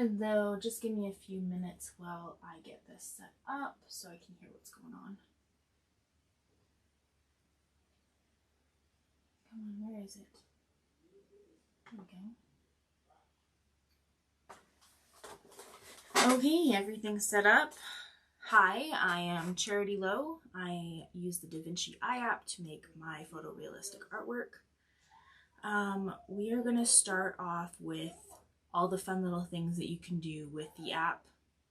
Hello, just give me a few minutes while I get this set up so I can hear what's going on. Come on, where is it? There we go. Okay, everything's set up. Hi, I am Charity Low. I use the Vinci Eye App to make my photorealistic artwork. We are going to start off with all the fun little things that you can do with the app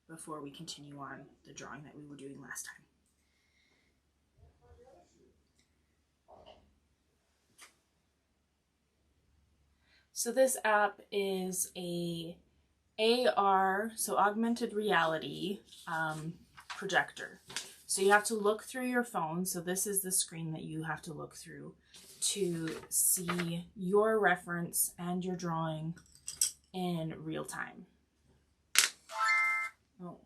before we continue on the drawing that we were doing last time. So this app is a AR, so augmented reality projector. So you have to look through your phone. So this is the screen that you have to look through to see your reference and your drawing in real time. Oh.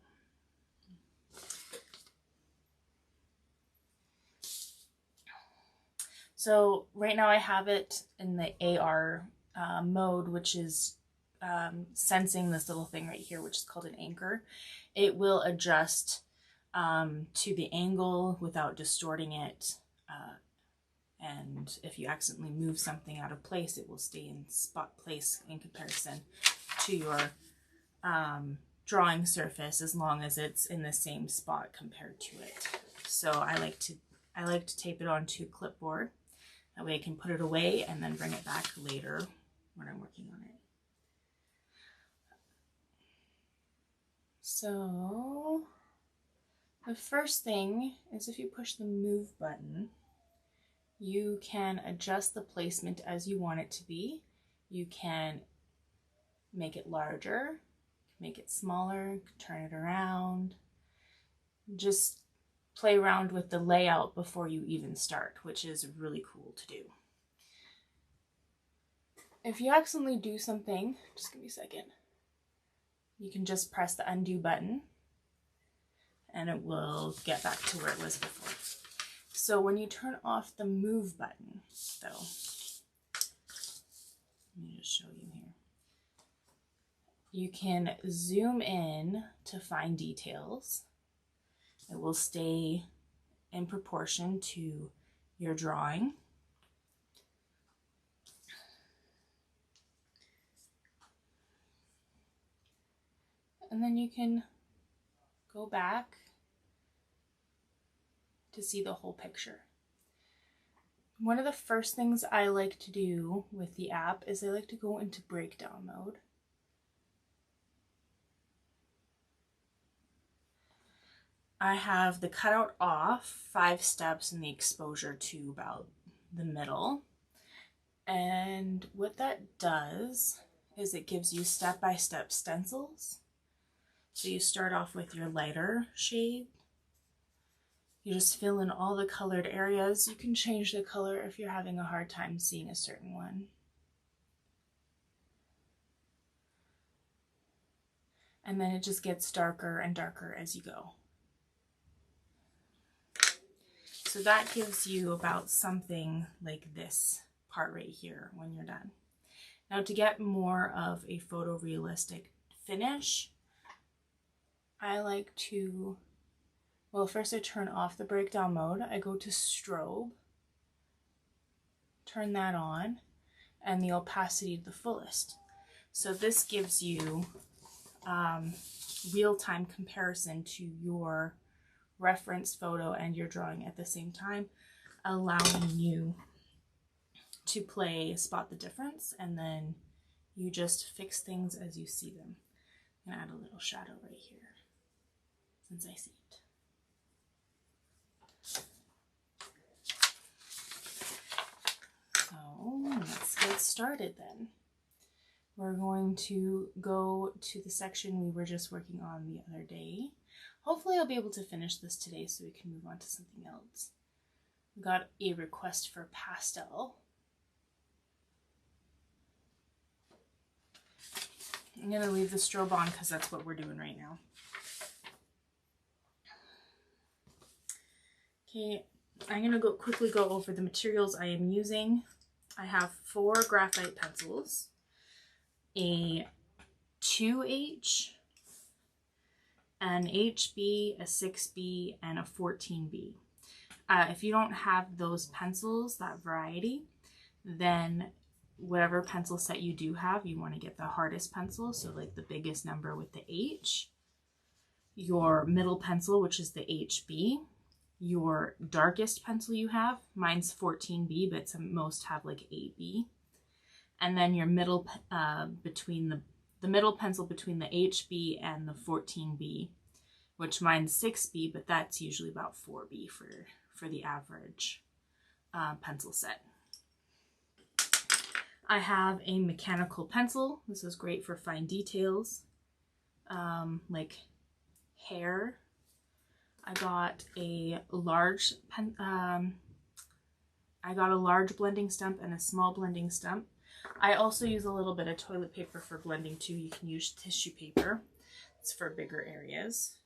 So right now I have it in the AR mode, which is sensing this little thing right here, which is called an anchor. It will adjust to the angle without distorting it. And if you accidentally move something out of place, it will stay in spot place in comparison to your drawing surface, as long as it's in the same spot compared to it. So I like to tape it onto a clipboard. That way I can put it away and then bring it back later when I'm working on it. So the first thing is, if you push the move button, you can adjust the placement as you want it to be. You can make it larger, make it smaller, turn it around. Just play around with the layout before you even start, which is really cool to do. If you accidentally do something, just give me a second, you can just press the undo button and it will get back to where it was before. So when you turn off the move button, though, let me just show you here. You can zoom in to find details. It will stay in proportion to your drawing. And then you can go back to see the whole picture. One of the first things I like to do with the app is I like to go into breakdown mode. I have the cutout off, 5 steps, and the exposure to about the middle. And what that does is it gives you step-by-step stencils. So you start off with your lighter shade. You just fill in all the colored areas. You can change the color if you're having a hard time seeing a certain one. And then it just gets darker and darker as you go. So that gives you about something like this part right here when you're done. Now, to get more of a photorealistic finish, I like to, well, first I turn off the breakdown mode. I go to strobe, turn that on, and the opacity to the fullest. So this gives you real-time comparison to your reference photo and your drawing at the same time, allowing you to spot the difference, and then you just fix things as you see them. I'm gonna add a little shadow right here since I see it. So let's get started then. We're going to go to the section we were just working on the other day. Hopefully I'll be able to finish this today so we can move on to something else. We got a request for pastel. I'm going to leave the strobe on because that's what we're doing right now. Okay, I'm going to quickly go over the materials I am using. I have 4 graphite pencils, a 2H, an HB, a 6B, and a 14B. If you don't have those pencils, that variety, then whatever pencil set you do have, you want to get the hardest pencil, so like the biggest number with the H, your middle pencil, which is the HB, your darkest pencil you have, mine's 14B, but most have like 8B, and then your middle between the middle pencil between the HB and the 14B, which mine's 6B, but that's usually about 4B for the average pencil set. I have a mechanical pencil. This is great for fine details, like hair. I got a large blending stump and a small blending stump. I also use a little bit of toilet paper for blending too. You can use tissue paper. It's for bigger areas.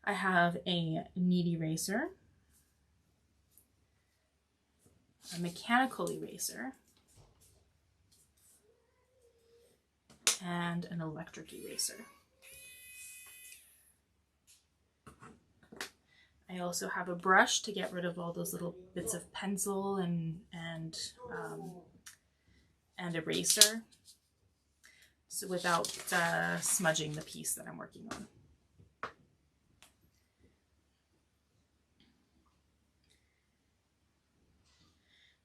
I have a knead eraser, a mechanical eraser, and an electric eraser. I also have a brush to get rid of all those little bits of pencil and eraser, so without smudging the piece that I'm working on.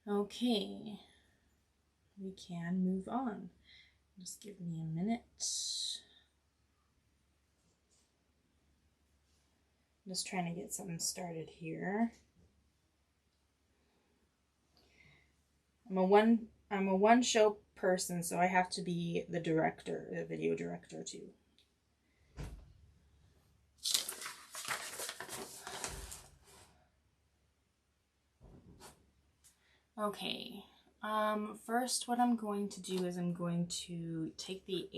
Okay, we can move on. Just give me a minute. I'm just trying to get something started here. I'm a one show person, so I have to be the director, the video director too. Okay, first what I'm going to do is I'm going to take the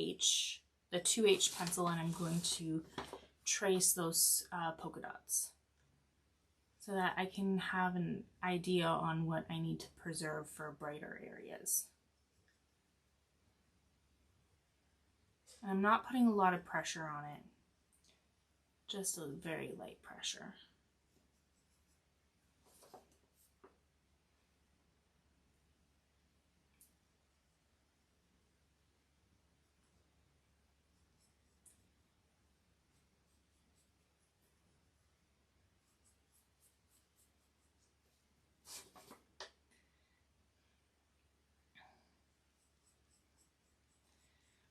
2H pencil, and I'm going to trace those polka dots so that I can have an idea on what I need to preserve for brighter areas. And I'm not putting a lot of pressure on it, just a very light pressure.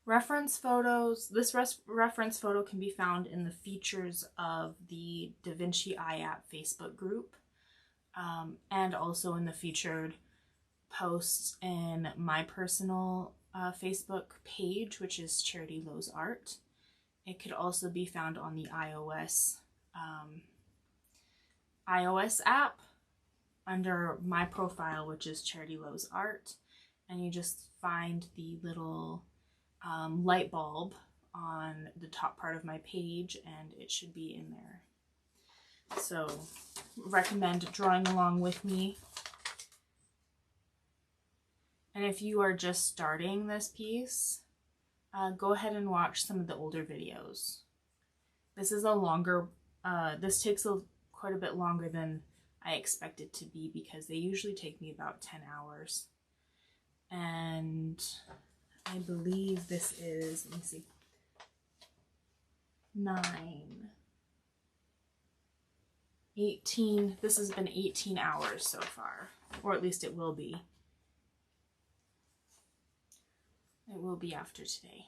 Reference photos. This reference photo can be found in the features of the Vinci Eye App Facebook group, and also in the featured posts in my personal Facebook page, which is charitylowsart. It could also be found on the iOS app under my profile, which is charitylowsart, and you just find the little light bulb on the top part of my page, and it should be in there. So recommend drawing along with me. And if you are just starting this piece, go ahead and watch some of the older videos. This is a longer, this takes quite a bit longer than I expect it to be, because they usually take me about 10 hours. And I believe this is, let me see, 18, this has been 18 hours so far, or at least it will be. It will be after today.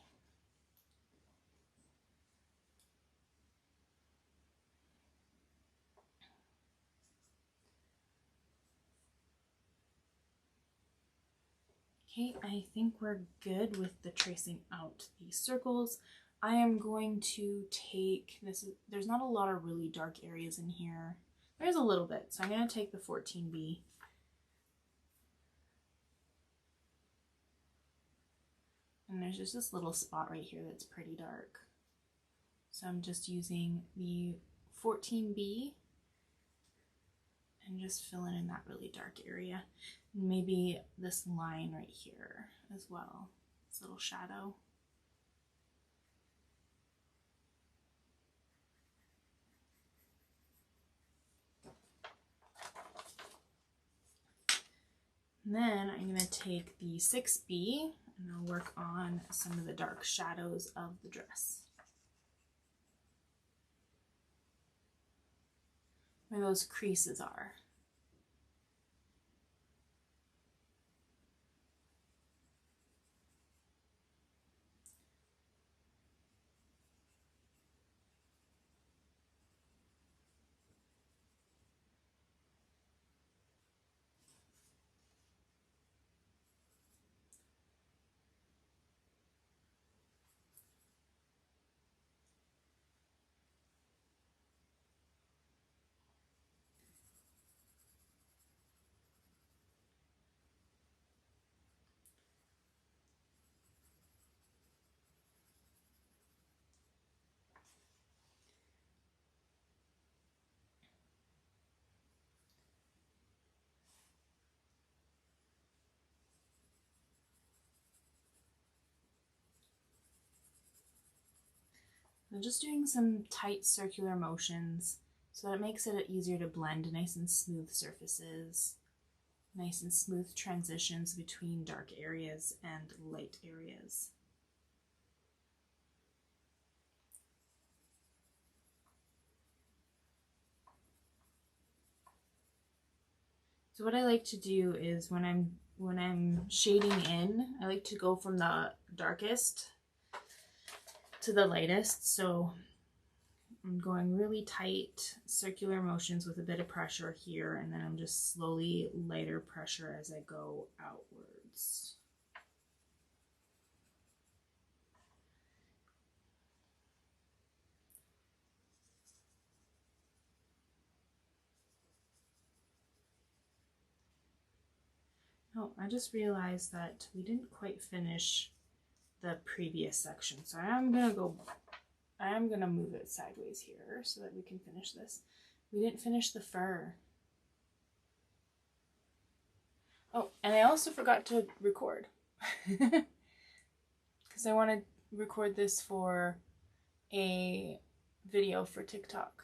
Okay, I think we're good with the tracing out these circles. I am going to take this, there's not a lot of really dark areas in here. There's a little bit, so I'm going to take the 14B. And there's just this little spot right here that's pretty dark. So I'm just using the 14B and just filling in that really dark area. Maybe this line right here as well. This little shadow. And then I'm going to take the 6B and I'll work on some of the dark shadows of the dress. Where those creases are. I'm just doing some tight circular motions so that it makes it easier to blend nice and smooth surfaces, nice and smooth transitions between dark areas and light areas. So what I like to do is when I'm shading in, I like to go from the darkest to the lightest. So I'm going really tight circular motions with a bit of pressure here, and then I'm just slowly lighter pressure as I go outwards. Oh, I just realized that we didn't quite finish the previous section, so I am gonna move it sideways here so that we can finish this. We didn't finish the fur. Oh, and I also forgot to record because I want to record this for a video for TikTok.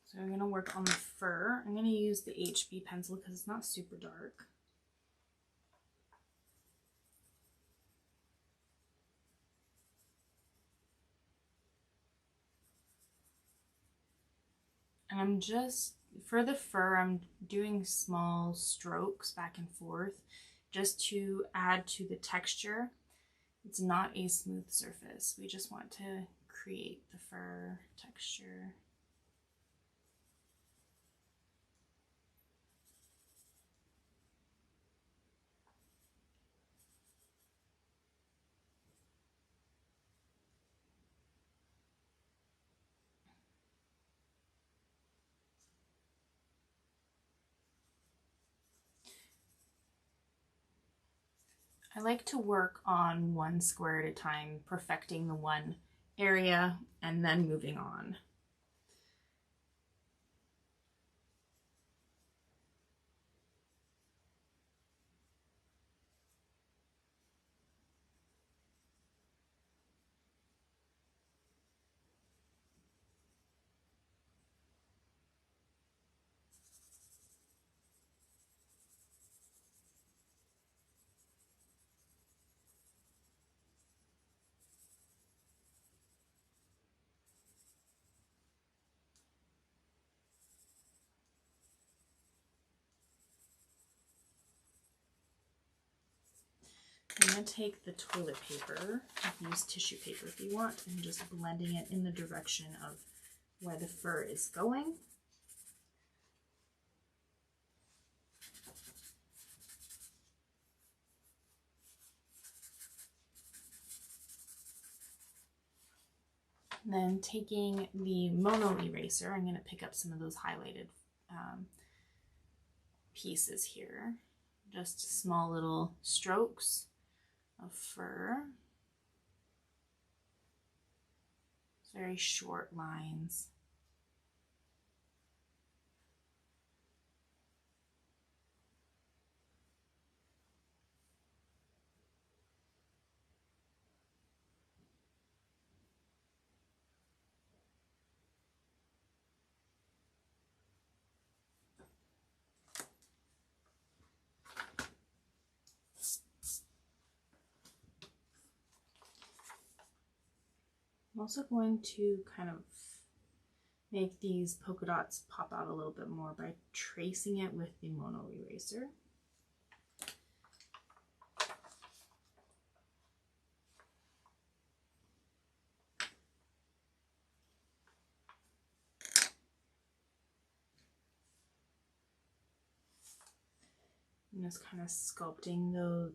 So I'm going to work on the fur. I'm going to use the HB pencil because it's not super dark. And I'm just, for the fur, I'm doing small strokes back and forth just to add to the texture. It's not a smooth surface. We just want to create the fur texture. I like to work on one square at a time, perfecting the one area and then moving on. I'm going to take the toilet paper, use tissue paper if you want, and just blending it in the direction of where the fur is going. And then taking the mono eraser, I'm going to pick up some of those highlighted pieces here. Just small little strokes of fur. Very short lines. I'm also going to kind of make these polka dots pop out a little bit more by tracing it with the mono eraser. I'm just kind of sculpting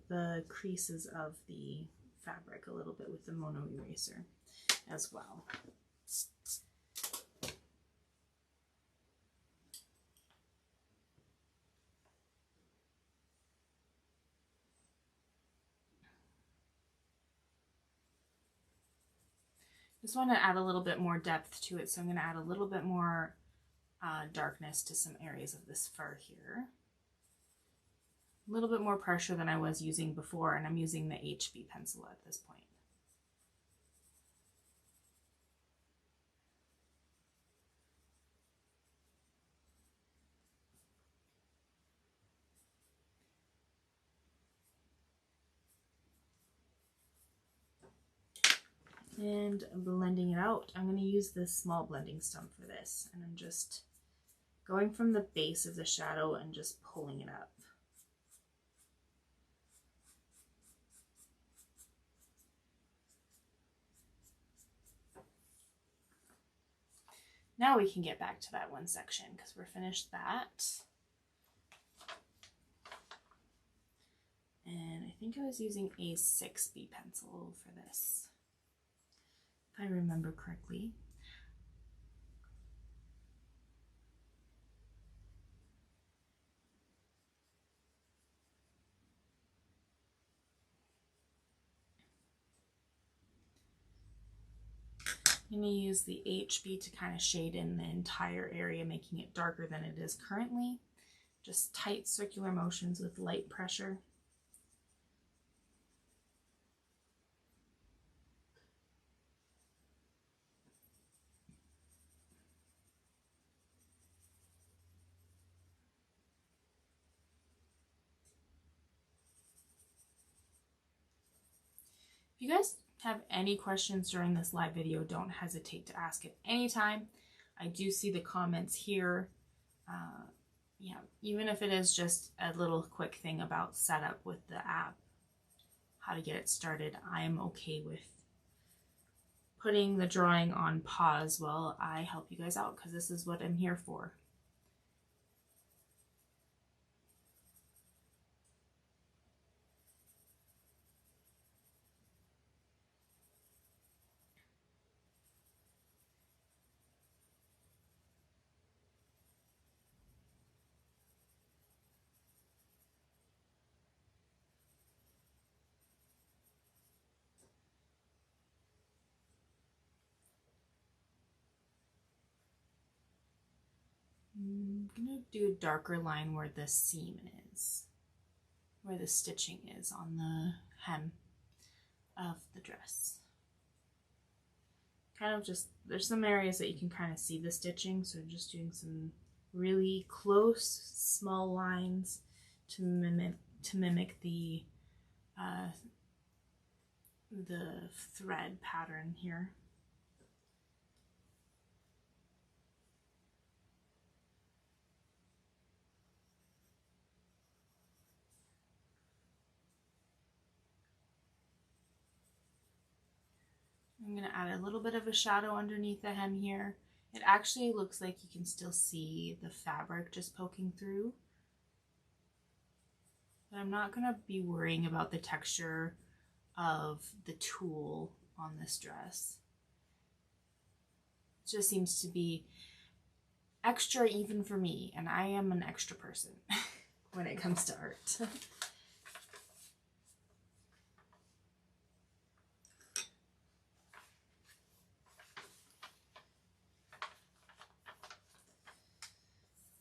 the creases of the fabric a little bit with the mono eraser as well. Just want to add a little bit more depth to it, so I'm going to add a little bit more darkness to some areas of this fur here. A little bit more pressure than I was using before, and I'm using the HB pencil at this point. And blending it out, I'm going to use this small blending stump for this, and I'm just going from the base of the shadow and just pulling it up. Now we can get back to that one section because we're finished that. And I think I was using a 6B pencil for this, if I remember correctly. I'm going to use the HB to kind of shade in the entire area, making it darker than it is currently. Just tight circular motions with light pressure. If you guys have any questions during this live video, don't hesitate to ask at any time. I do see the comments here. Yeah, even if it is just a little quick thing about setup with the app, how to get it started, I'm okay with putting the drawing on pause while I help you guys out, because this is what I'm here for. I'm gonna do a darker line where the seam is, where the stitching is on the hem of the dress. Kind of just, there's some areas that you can kind of see the stitching, so I'm just doing some really close small lines to mimic the thread pattern here. I'm going to add a little bit of a shadow underneath the hem here. It actually looks like you can still see the fabric just poking through. But I'm not going to be worrying about the texture of the tulle on this dress. just seems to be extra even for me, and I am an extra person when it comes to art.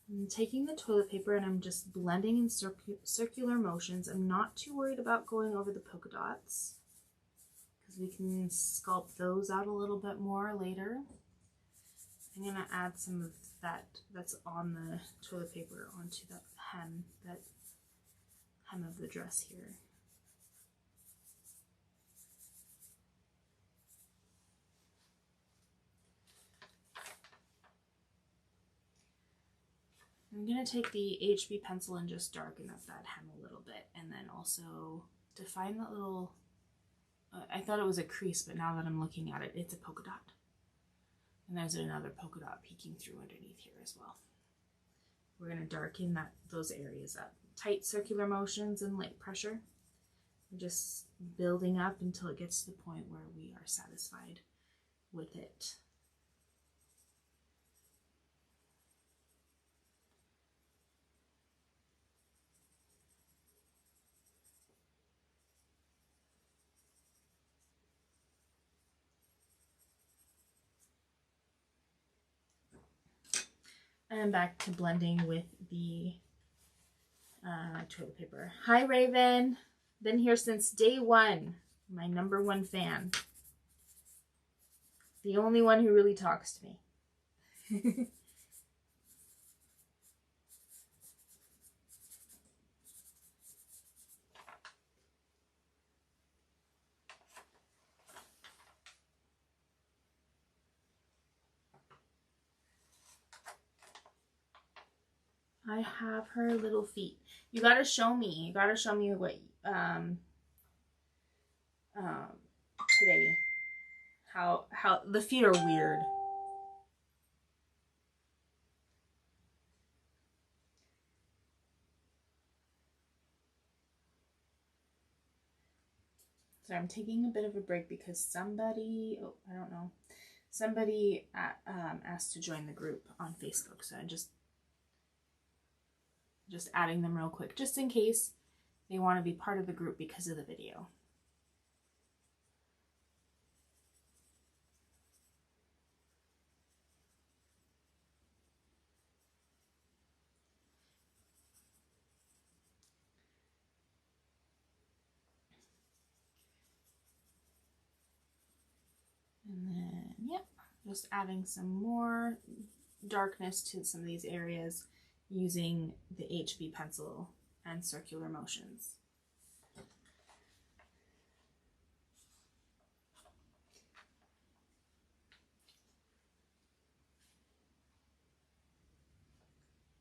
I'm taking the toilet paper and I'm just blending in circular motions. I'm not too worried about going over the polka dots because we can sculpt those out a little bit more later. I'm going to add some of that that's on the toilet paper onto that hem of the dress here. I'm going to take the HB pencil and just darken up that hem a little bit, and then also define that little, I thought it was a crease, but now that I'm looking at it, it's a polka dot. And there's another polka dot peeking through underneath here as well. We're going to darken those areas up. Tight circular motions and light pressure. We're just building up until it gets to the point where we are satisfied with it. And back to blending with the toilet paper. Hi, Raven. Been here since day one. My #1 fan. The only one who really talks to me. I have her little feet. You gotta show me. You gotta show me what today. How the feet are weird. So I'm taking a bit of a break because somebody, I don't know, somebody asked to join the group on Facebook. So I'm just adding them real quick, just in case they want to be part of the group because of the video. And then, yep, just adding some more darkness to some of these areas using the HB pencil and circular motions.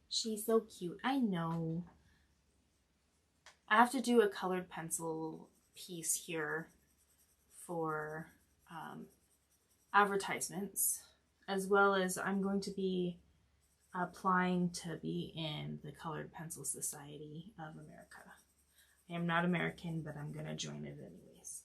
She's so cute. I know. I have to do a colored pencil piece here for advertisements, as well as I'm going to be applying to be in the Colored Pencil Society of America. I am not American, but I'm going to join it anyways.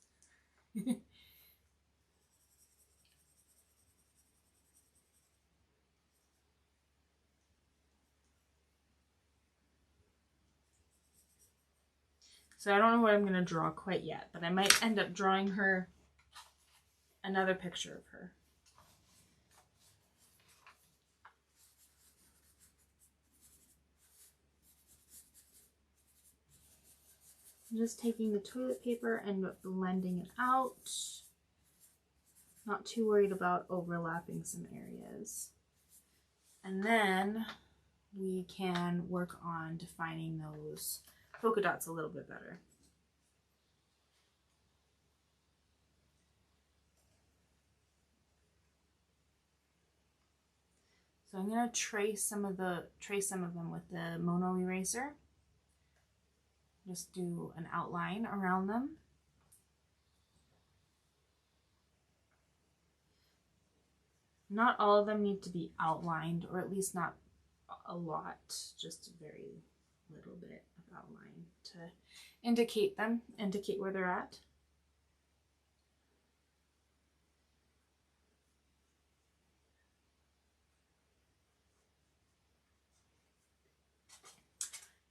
So I don't know what I'm going to draw quite yet, but I might end up drawing her another picture of her. I'm just taking the toilet paper and blending it out. Not too worried about overlapping some areas. And then we can work on defining those polka dots a little bit better. So I'm going to trace some of them with the Mono eraser. Just do an outline around them. Not all of them need to be outlined, or at least not a lot, just a very little bit of outline to indicate where they're at.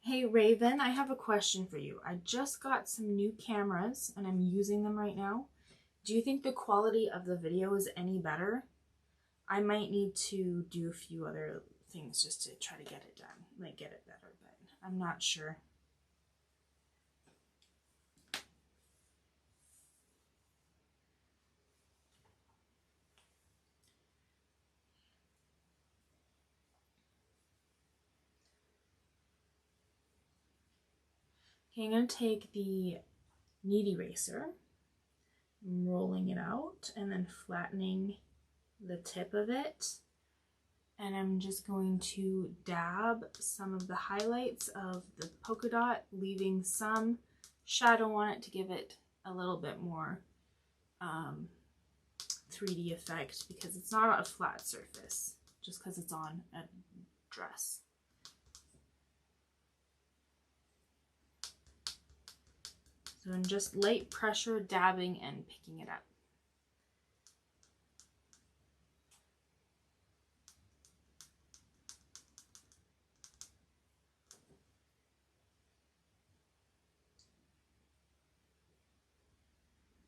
Hey Raven, I have a question for you. I just got some new cameras and I'm using them right now. Do you think the quality of the video is any better? I might need to do a few other things just to try to get it done, like get it better, but I'm not sure. Okay, I'm going to take the knead eraser, I'm rolling it out and then flattening the tip of it. And I'm just going to dab some of the highlights of the polka dot, leaving some shadow on it to give it a little bit more 3D effect, because it's not a flat surface, just because it's on a dress. So I'm just light pressure dabbing and picking it up.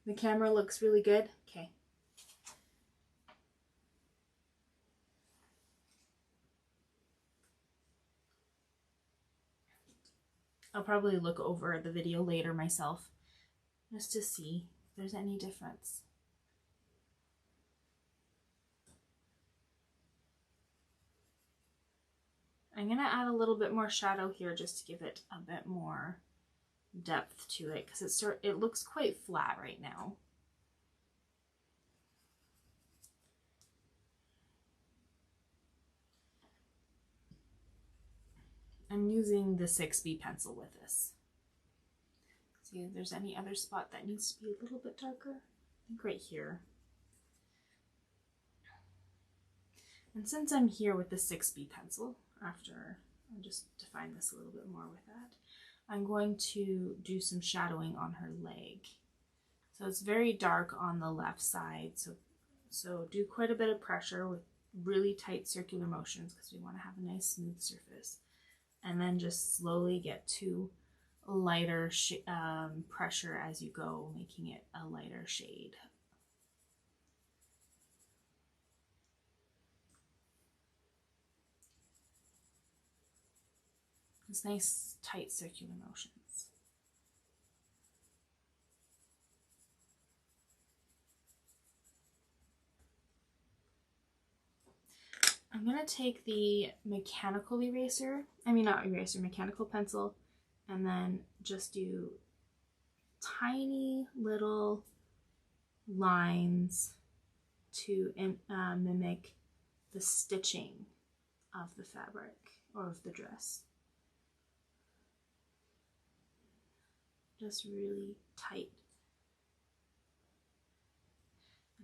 The camera looks really good. Okay. I'll probably look over the video later myself just to see if there's any difference. I'm going to add a little bit more shadow here just to give it a bit more depth to it, because it looks quite flat right now. I'm using the 6B pencil with this. See if there's any other spot that needs to be a little bit darker. I think right here. And since I'm here with the 6B pencil, after I'll just define this a little bit more with that, I'm going to do some shadowing on her leg. So it's very dark on the left side, so do quite a bit of pressure with really tight circular motions, because we want to have a nice smooth surface. And then just slowly get to a lighter pressure as you go, making it a lighter shade. It's nice, tight circular motions. I'm going to take the mechanical pencil, and then just do tiny little lines to mimic the stitching of the fabric or of the dress. Just really tight.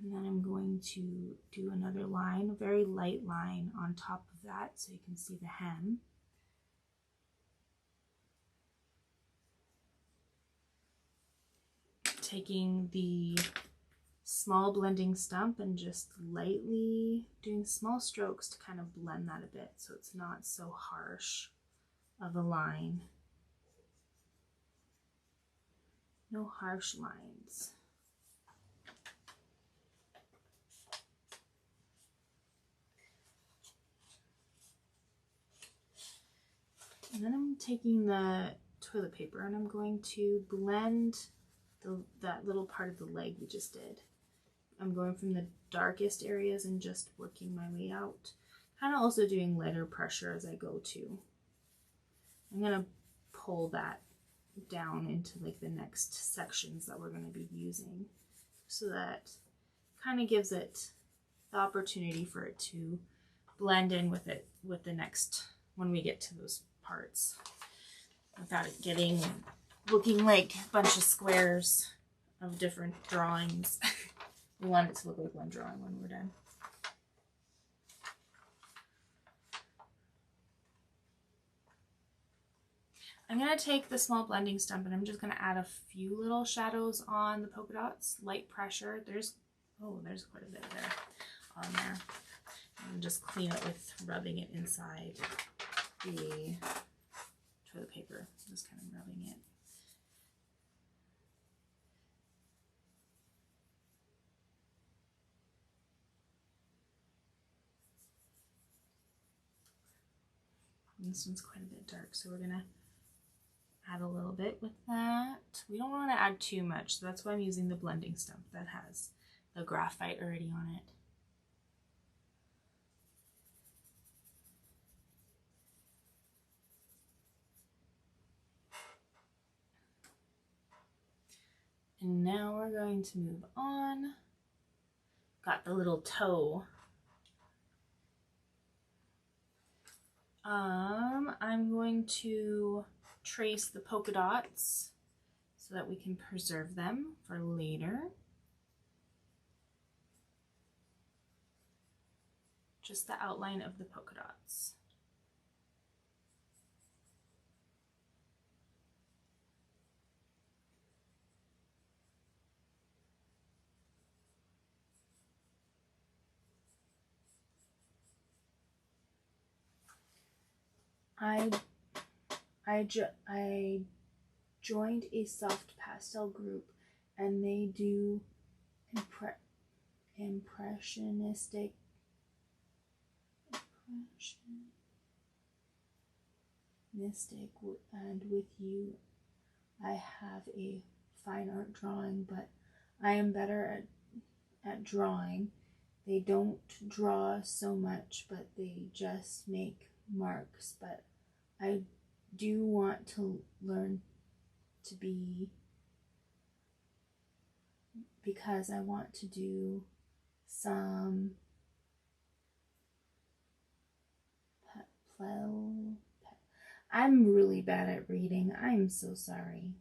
And then I'm going to do another line, a very light line on top of that so you can see the hem. Taking the small blending stump and just lightly doing small strokes to kind of blend that a bit so it's not so harsh of a line. No harsh lines. And then I'm taking the toilet paper and I'm going to blend that little part of the leg we just did. I'm going from the darkest areas and just working my way out. Kind of also doing lighter pressure as I go too. I'm going to pull that down into like the next sections that we're going to be using, so that kind of gives it the opportunity for it to blend in with the next, when we get to those parts, without it looking like a bunch of squares of different drawings. We want it to look like one drawing when we're done. I'm going to take the small blending stump and I'm just going to add a few little shadows on the polka dots, light pressure. There's quite a bit there on there. And just clean it with rubbing it inside the toilet paper. Just kind of rubbing it. And this one's quite a bit dark, so we're gonna add a little bit with that. We don't want to add too much, so that's why I'm using the blending stump that has the graphite already on it. And now we're going to move on. Got the little toe. I'm going to trace the polka dots so that we can preserve them for later. Just the outline of the polka dots. I joined a soft pastel group, and they do impressionistic and with you I have a fine art drawing, but I am better at drawing. They don't draw so much, but they just make marks. But I do want to learn to be, because I want to do some I'm really bad at reading. I'm so sorry.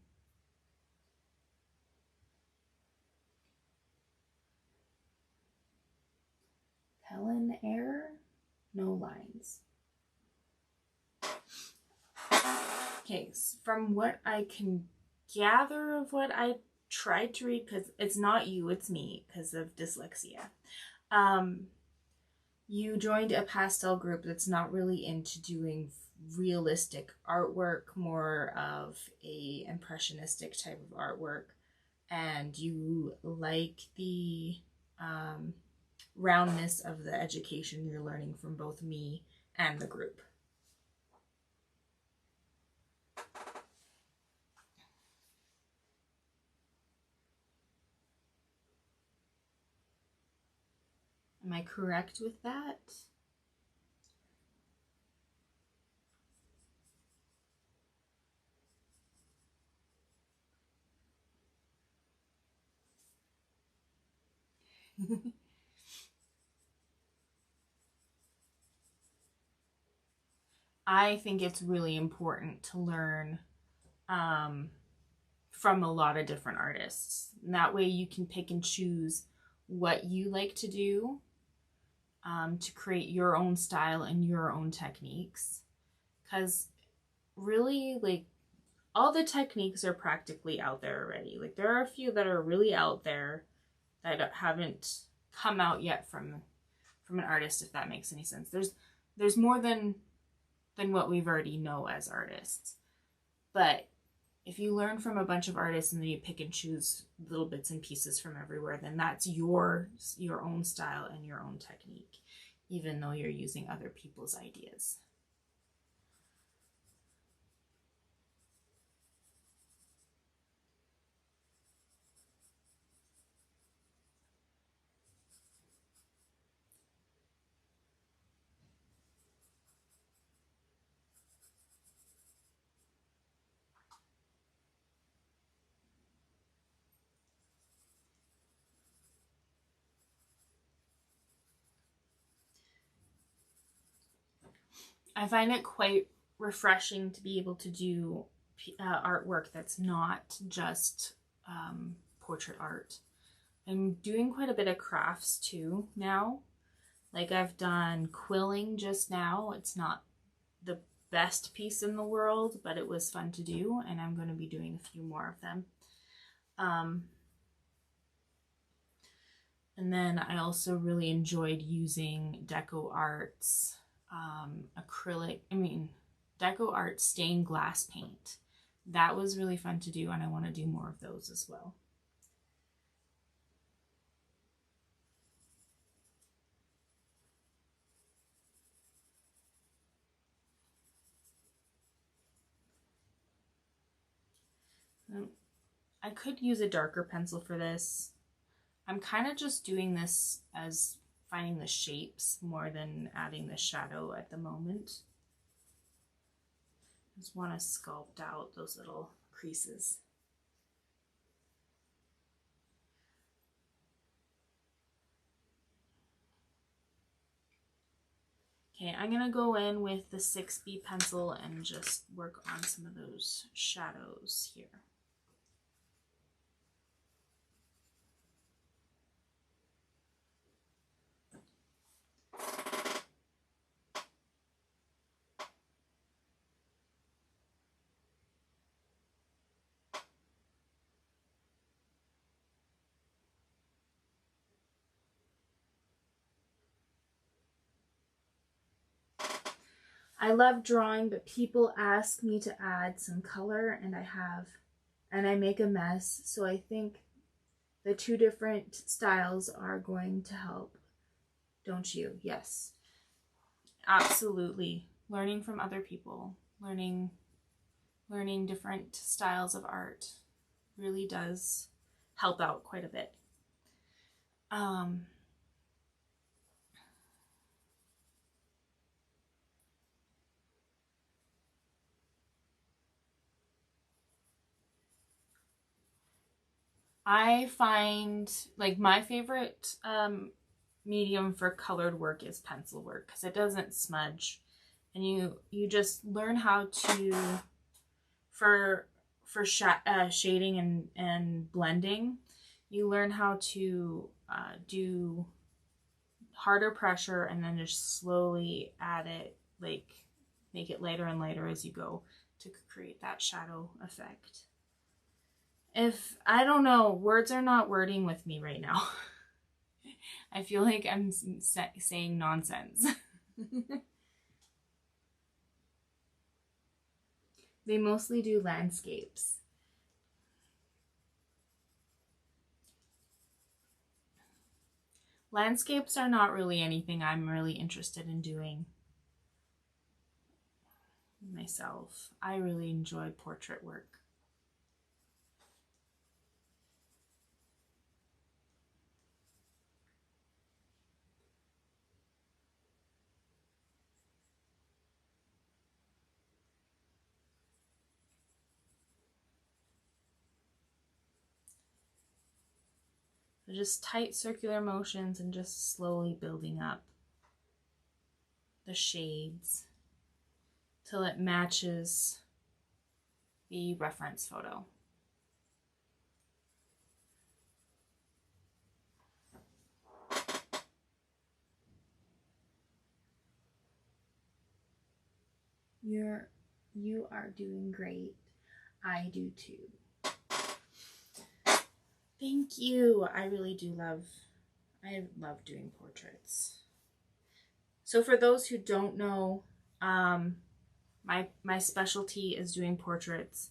Helen air, no lines. Okay, so from what I can gather of what I tried to read, because it's not you, it's me, because of dyslexia. You joined a pastel group that's not really into doing realistic artwork, more of a impressionistic type of artwork, and you like the roundness of the education you're learning from both me and the group. Am I correct with that? I think it's really important to learn from a lot of different artists. And that way you can pick and choose what you like to do to create your own style and your own techniques. Because really, like, all the techniques are practically out there already. Like, there are a few that are really out there that haven't come out yet from an artist, if that makes any sense. There's more than what we've already know as artists. But if you learn from a bunch of artists and then you pick and choose little bits and pieces from everywhere, then that's your own style and your own technique, even though you're using other people's ideas. I find it quite refreshing to be able to do artwork that's not just portrait art. I'm doing quite a bit of crafts too now. Like, I've done quilling just now. It's not the best piece in the world, but it was fun to do, and I'm going to be doing a few more of them. And then I also really enjoyed using deco arts, acrylic, Deco Art stained glass paint. That was really fun to do, and I want to do more of those as well. I could use a darker pencil for this. I'm kind of just doing this as finding the shapes more than adding the shadow at the moment. I just want to sculpt out those little creases. Okay, I'm gonna go in with the 6B pencil and just work on some of those shadows here. I love drawing, but people ask me to add some color, and I make a mess. So I think the two different styles are going to help. Don't you? Yes. Absolutely. Learning from other people, learning different styles of art really does help out quite a bit. I find like my favorite medium for colored work is pencil work because it doesn't smudge, and you just learn how to for shading and blending. You learn how to do harder pressure and then just slowly add it, like make it lighter and lighter as you go to create that shadow effect. If I don't know, words are not wording with me right now. I feel like I'm saying nonsense. They mostly do landscapes. Landscapes are not really anything I'm really interested in doing myself. I really enjoy portrait work. Just tight circular motions and just slowly building up the shades till it matches the reference photo. You are doing great. I do too. Thank you. I love doing portraits. So for those who don't know, my specialty is doing portraits,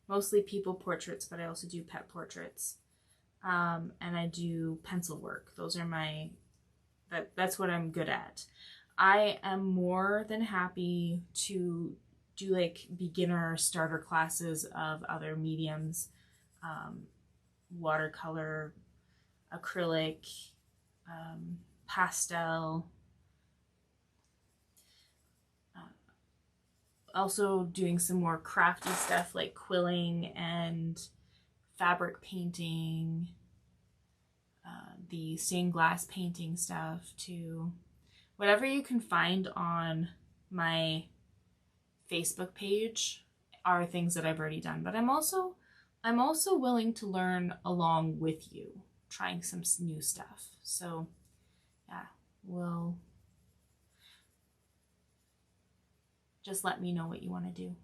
mostly people portraits, but I also do pet portraits. And I do pencil work. Those are that's what I'm good at. I am more than happy to do like beginner starter classes of other mediums, watercolor, acrylic, pastel. Also doing some more crafty stuff like quilling and fabric painting, the stained glass painting stuff too. Whatever you can find on my Facebook page are things that I've already done, but I'm also willing to learn along with you, trying some new stuff. So yeah, we'll just let me know what you want to do.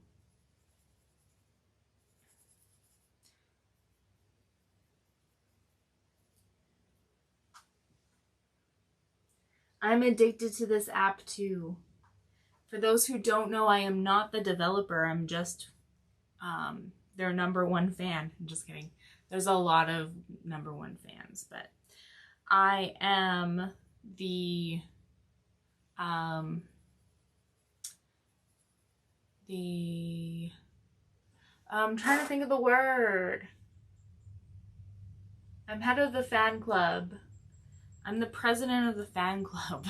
I'm addicted to this app too. For those who don't know, I am not the developer. I'm just their #1 fan. I'm just kidding. There's a lot of #1 fans, but I am the I'm trying to think of the word. I'm head of the fan club. I'm the president of the fan club.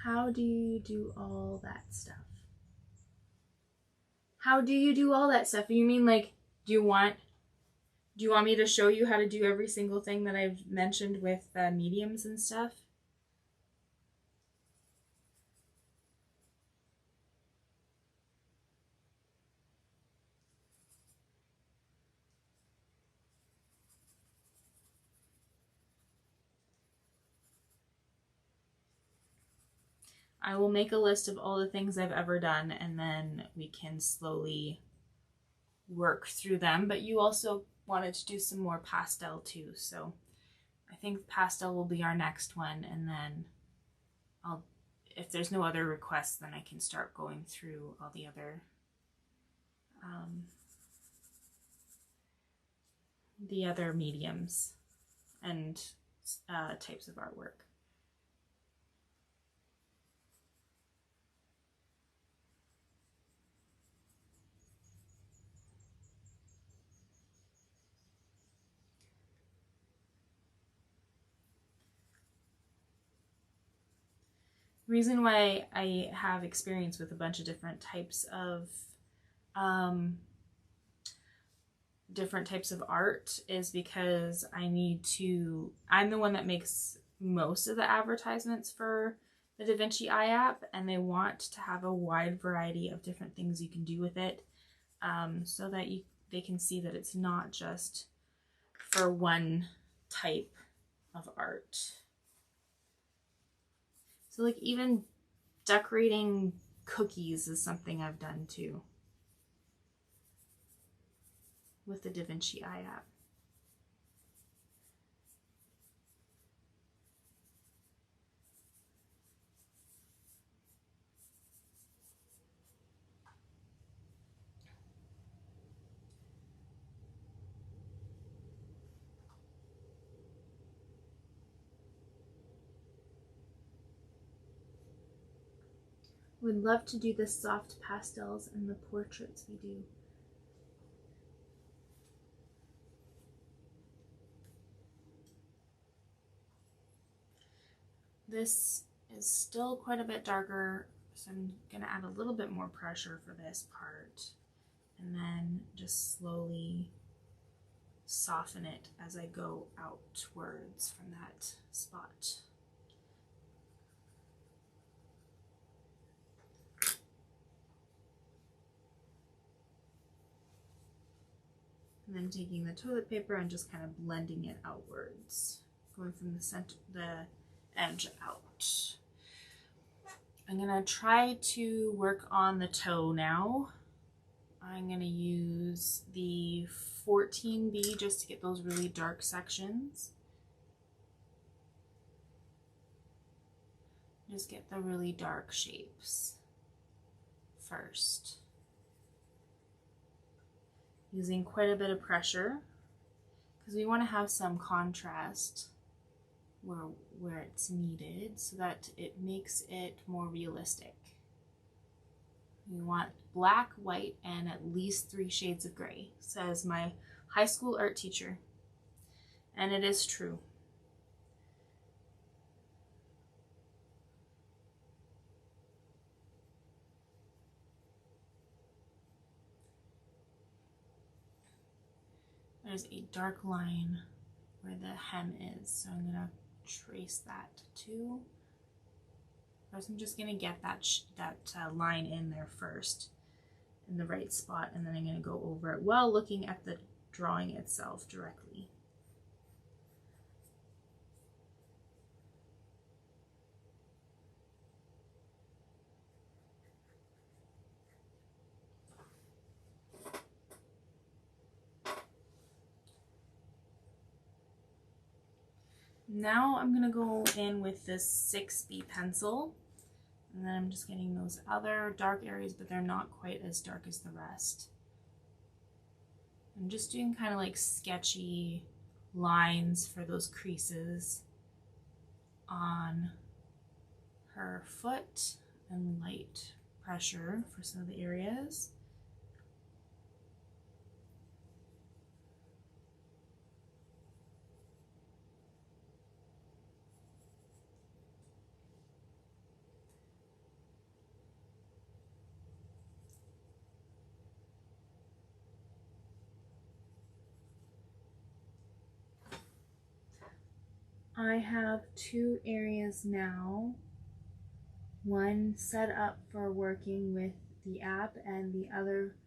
How do you do all that stuff? How do you do all that stuff? You mean like, do you want me to show you how to do every single thing that I've mentioned with mediums and stuff? I will make a list of all the things I've ever done, and then we can slowly work through them. But you also wanted to do some more pastel too, so I think pastel will be our next one, and then if there's no other requests, then I can start going through all the other mediums and types of artwork. Reason why I have experience with a bunch of different types of art is because I'm the one that makes most of the advertisements for the Da Vinci Eye app, and they want to have a wide variety of different things you can do with it, so that they can see that it's not just for one type of art. So like even decorating cookies is something I've done too with the Da Vinci Eye app. Would love to do the soft pastels and the portraits we do. This is still quite a bit darker, so I'm going to add a little bit more pressure for this part, and then just slowly soften it as I go outwards from that spot. And then taking the toilet paper and just kind of blending it outwards, going from the center, the edge out. I'm gonna try to work on the toe now. I'm gonna use the 14B just to get those really dark sections. Just get the really dark shapes first. Using quite a bit of pressure because we want to have some contrast where it's needed so that it makes it more realistic. We want black, white, and at least 3 shades of gray, says my high school art teacher. And it is true. There's a dark line where the hem is, so I'm gonna trace that too. First, I'm just gonna get that line in there first, in the right spot, and then I'm gonna go over it while looking at the drawing itself directly. Now I'm going to go in with this 6B pencil, and then I'm just getting those other dark areas, but they're not quite as dark as the rest. I'm just doing kind of like sketchy lines for those creases on her foot and light pressure for some of the areas. I have 2 areas now, one set up for working with the app, and the other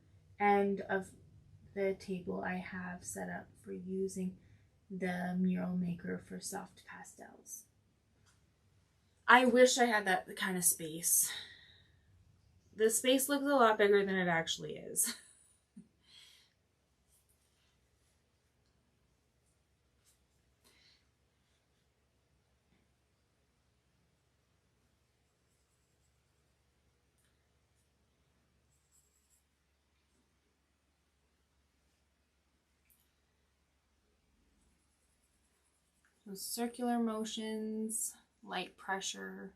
end of the table I have set up for using the mural maker for soft pastels. I wish I had that kind of space. The space looks a lot bigger than it actually is. So circular motions, light pressure,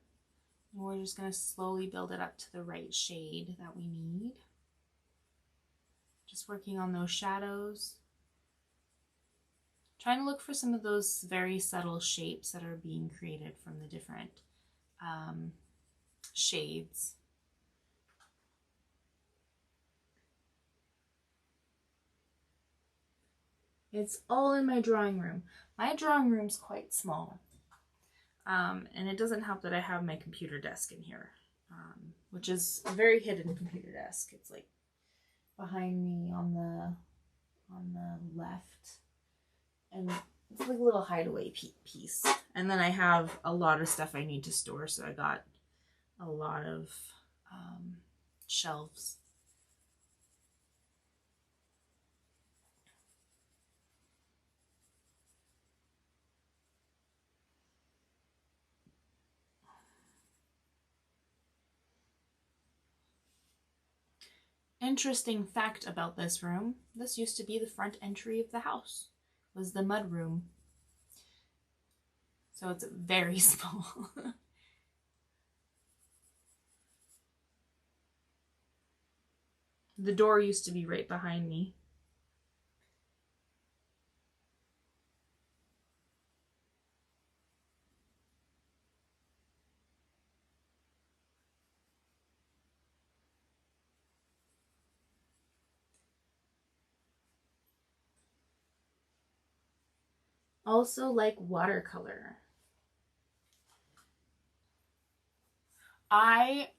and we're just going to slowly build it up to the right shade that we need. Just working on those shadows. Trying to look for some of those very subtle shapes that are being created from the different shades. It's all in my drawing room. My drawing room's quite small. And it doesn't help that I have my computer desk in here, which is a very hidden computer desk. It's like behind me on the left, and it's like a little hideaway piece. And then I have a lot of stuff I need to store, so I got a lot of shelves. Interesting fact about this room, this used to be the front entry of the house, was the mud room. So it's very small. The door used to be right behind me. Also like watercolor. I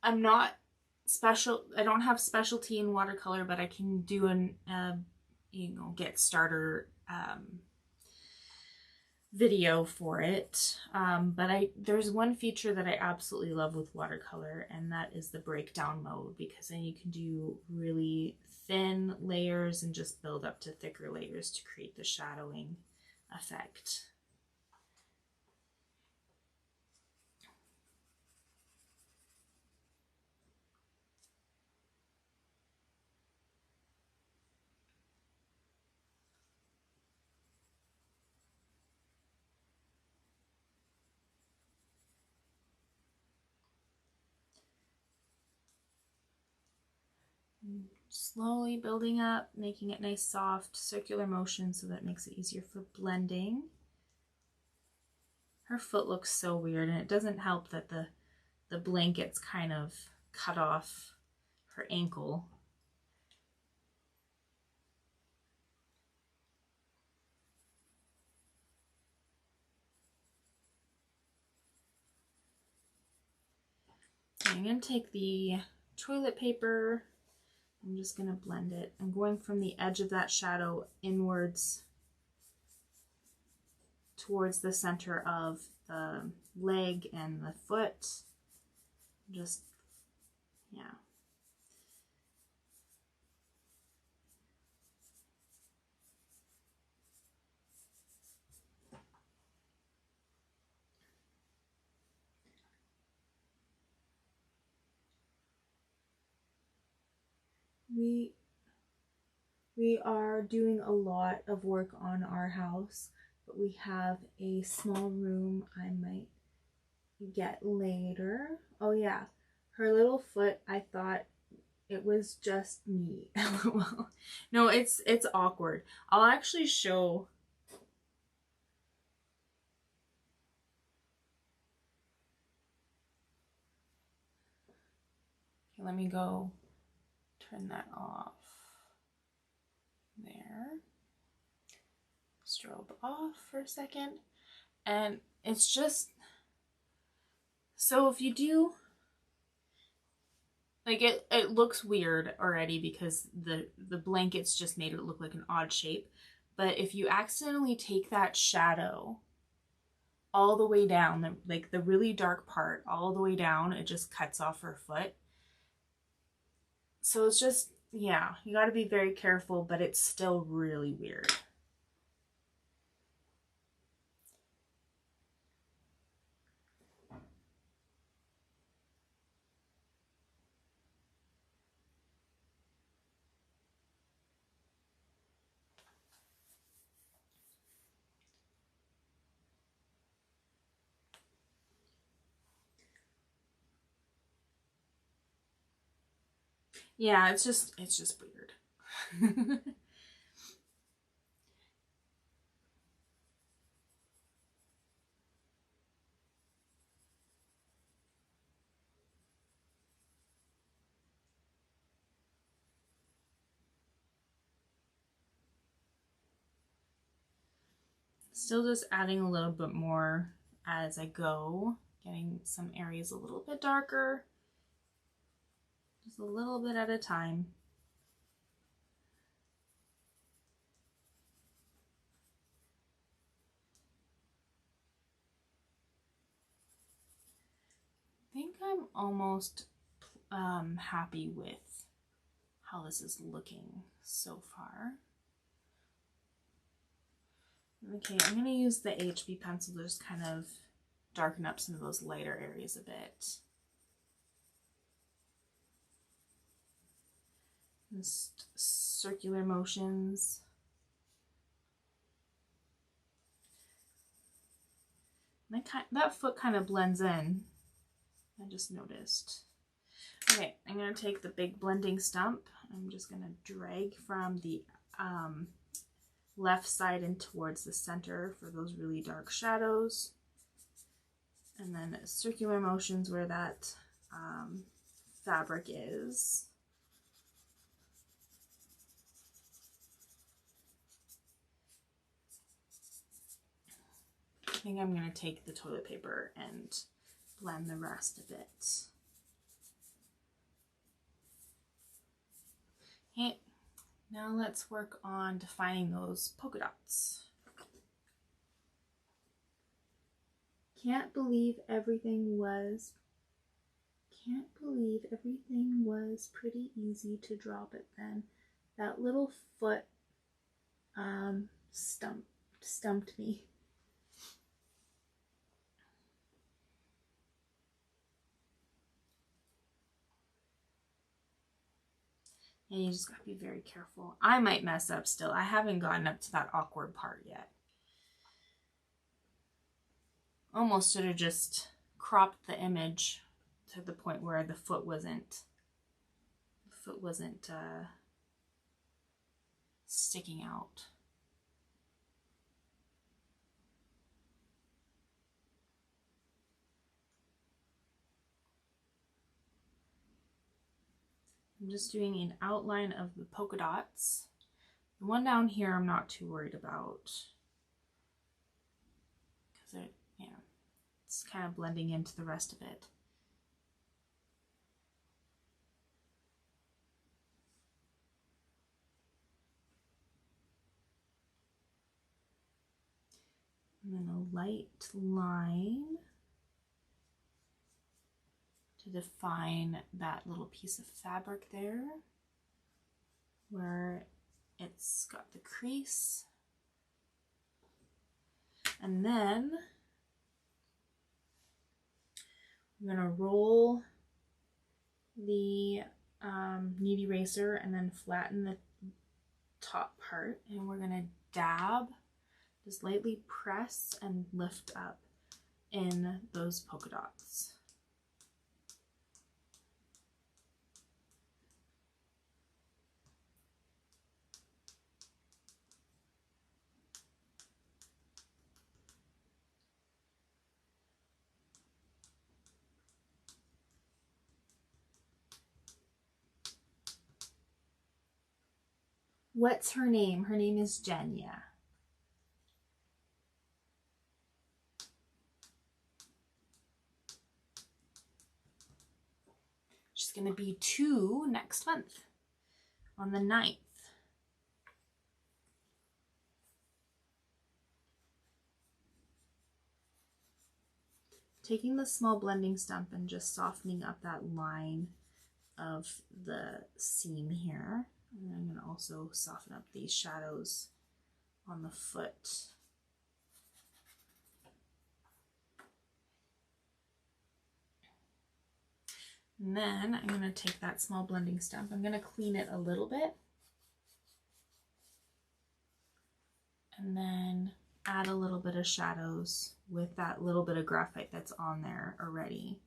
am not special, I don't have specialty in watercolor, but I can do an get starter video for it. But there's one feature that I absolutely love with watercolor, and that is the breakdown mode, because then you can do really thin layers and just build up to thicker layers to create the shadowing effect. Slowly building up, making it nice, soft, circular motion so that it makes it easier for blending. Her foot looks so weird, and it doesn't help that the blanket's kind of cut off her ankle. I'm going to take the toilet paper. I'm just going to blend it. I'm going from the edge of that shadow inwards towards the center of the leg and the foot. Just, yeah. we are doing a lot of work on our house, but we have a small room I might get later. Oh yeah, her little foot, I thought it was just me. LOL. No, it's awkward. I'll actually show. Okay, let me go turn that off. There. Strobe off for a second. And it's just, so if you do, like, it looks weird already because the blankets just made it look like an odd shape. But if you accidentally take that shadow all the way down, like the really dark part all the way down, it just cuts off her foot. So it's just, yeah, you got to be very careful, but it's still really weird. Yeah, it's just weird. Still just adding a little bit more as I go, getting some areas a little bit darker, just a little bit at a time. I think I'm almost happy with how this is looking so far. Okay, I'm going to use the HB pencil to just kind of darken up some of those lighter areas a bit. Just circular motions. That foot kind of blends in. I just noticed. Okay, I'm going to take the big blending stump. I'm just going to drag from the left side and towards the center for those really dark shadows. And then circular motions where that fabric is. I think I'm going to take the toilet paper and blend the rest of it. Okay, now let's work on defining those polka dots. Can't believe everything was pretty easy to draw, but then that little foot stumped me. And you just gotta be very careful. I might mess up still. I haven't gotten up to that awkward part yet. Almost should have just cropped the image to the point where the foot wasn't sticking out. I'm just doing an outline of the polka dots. The one down here I'm not too worried about because it's kind of blending into the rest of it. And then a light line to define that little piece of fabric there where it's got the crease. And then I'm going to roll the knead eraser and then flatten the top part, and we're gonna dab, just lightly press and lift up in those polka dots. What's her name? Her name is Jenya. She's going to be 2 next month on the 9th. Taking the small blending stump and just softening up that line of the seam here. And I'm going to also soften up these shadows on the foot. And then I'm going to take that small blending stump. I'm going to clean it a little bit. And then add a little bit of shadows with that little bit of graphite that's on there already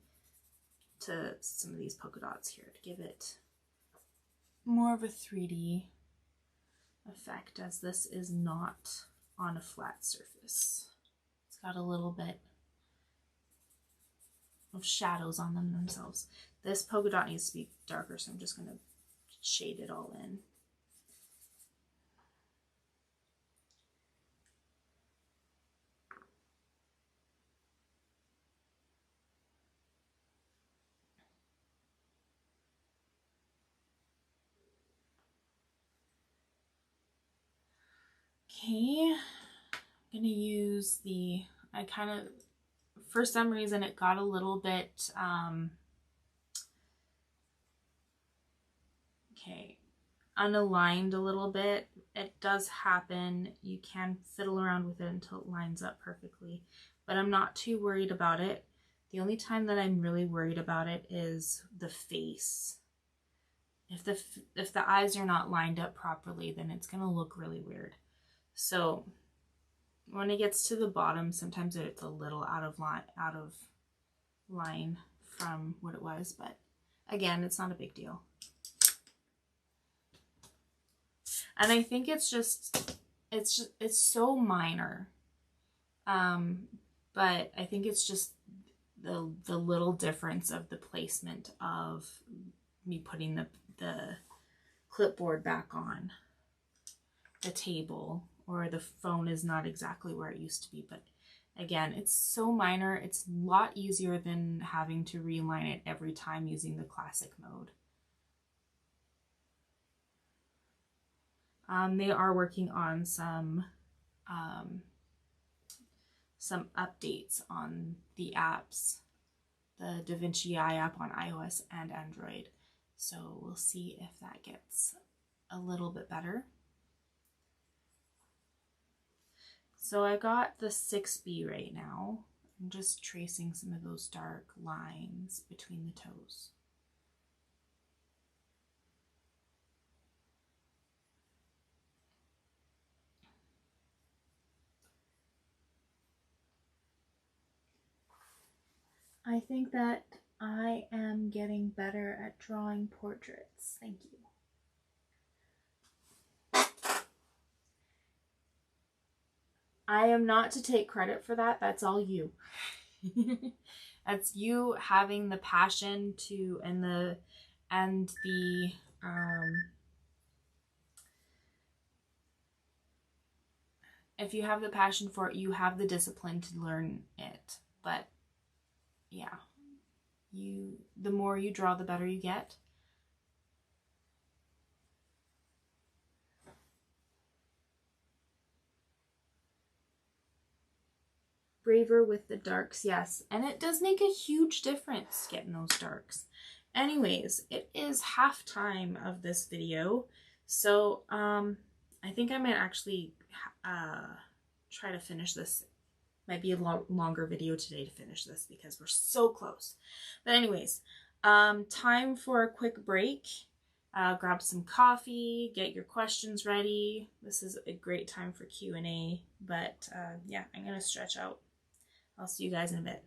to some of these polka dots here to give it more of a 3D effect, as this is not on a flat surface. It's got a little bit of shadows on them themselves. This polka dot needs to be darker, so I'm just going to shade it all in. Okay, I'm gonna use the, for some reason it got a little bit, unaligned a little bit. It does happen. You can fiddle around with it until it lines up perfectly, but I'm not too worried about it. The only time that I'm really worried about it is the face. If the eyes are not lined up properly, then it's gonna look really weird. So when it gets to the bottom, sometimes it's a little out of line from what it was, but again, it's not a big deal. And I think it's so minor. But I think it's just the little difference of the placement of me putting the clipboard back on the table, or the phone is not exactly where it used to be. But again, it's so minor. It's a lot easier than having to realign it every time using the classic mode. They are working on some updates on the apps, the Vinci Eye App on iOS and Android. So we'll see if that gets a little bit better. So I got the 6B right now. I'm just tracing some of those dark lines between the toes. I think that I am getting better at drawing portraits. Thank you. I am not to take credit for that. That's all you. That's you having the passion to, if you have the passion for it, you have the discipline to learn it. But yeah, the more you draw, the better you get. Braver with the darks, yes. And it does make a huge difference getting those darks. Anyways, it is halftime of this video. So I think I might actually try to finish this. Might be a longer video today to finish this because we're so close. But anyways, Time for a quick break. Grab some coffee, get your questions ready. This is a great time for Q&A, but yeah, I'm gonna stretch out. I'll see you guys in a bit.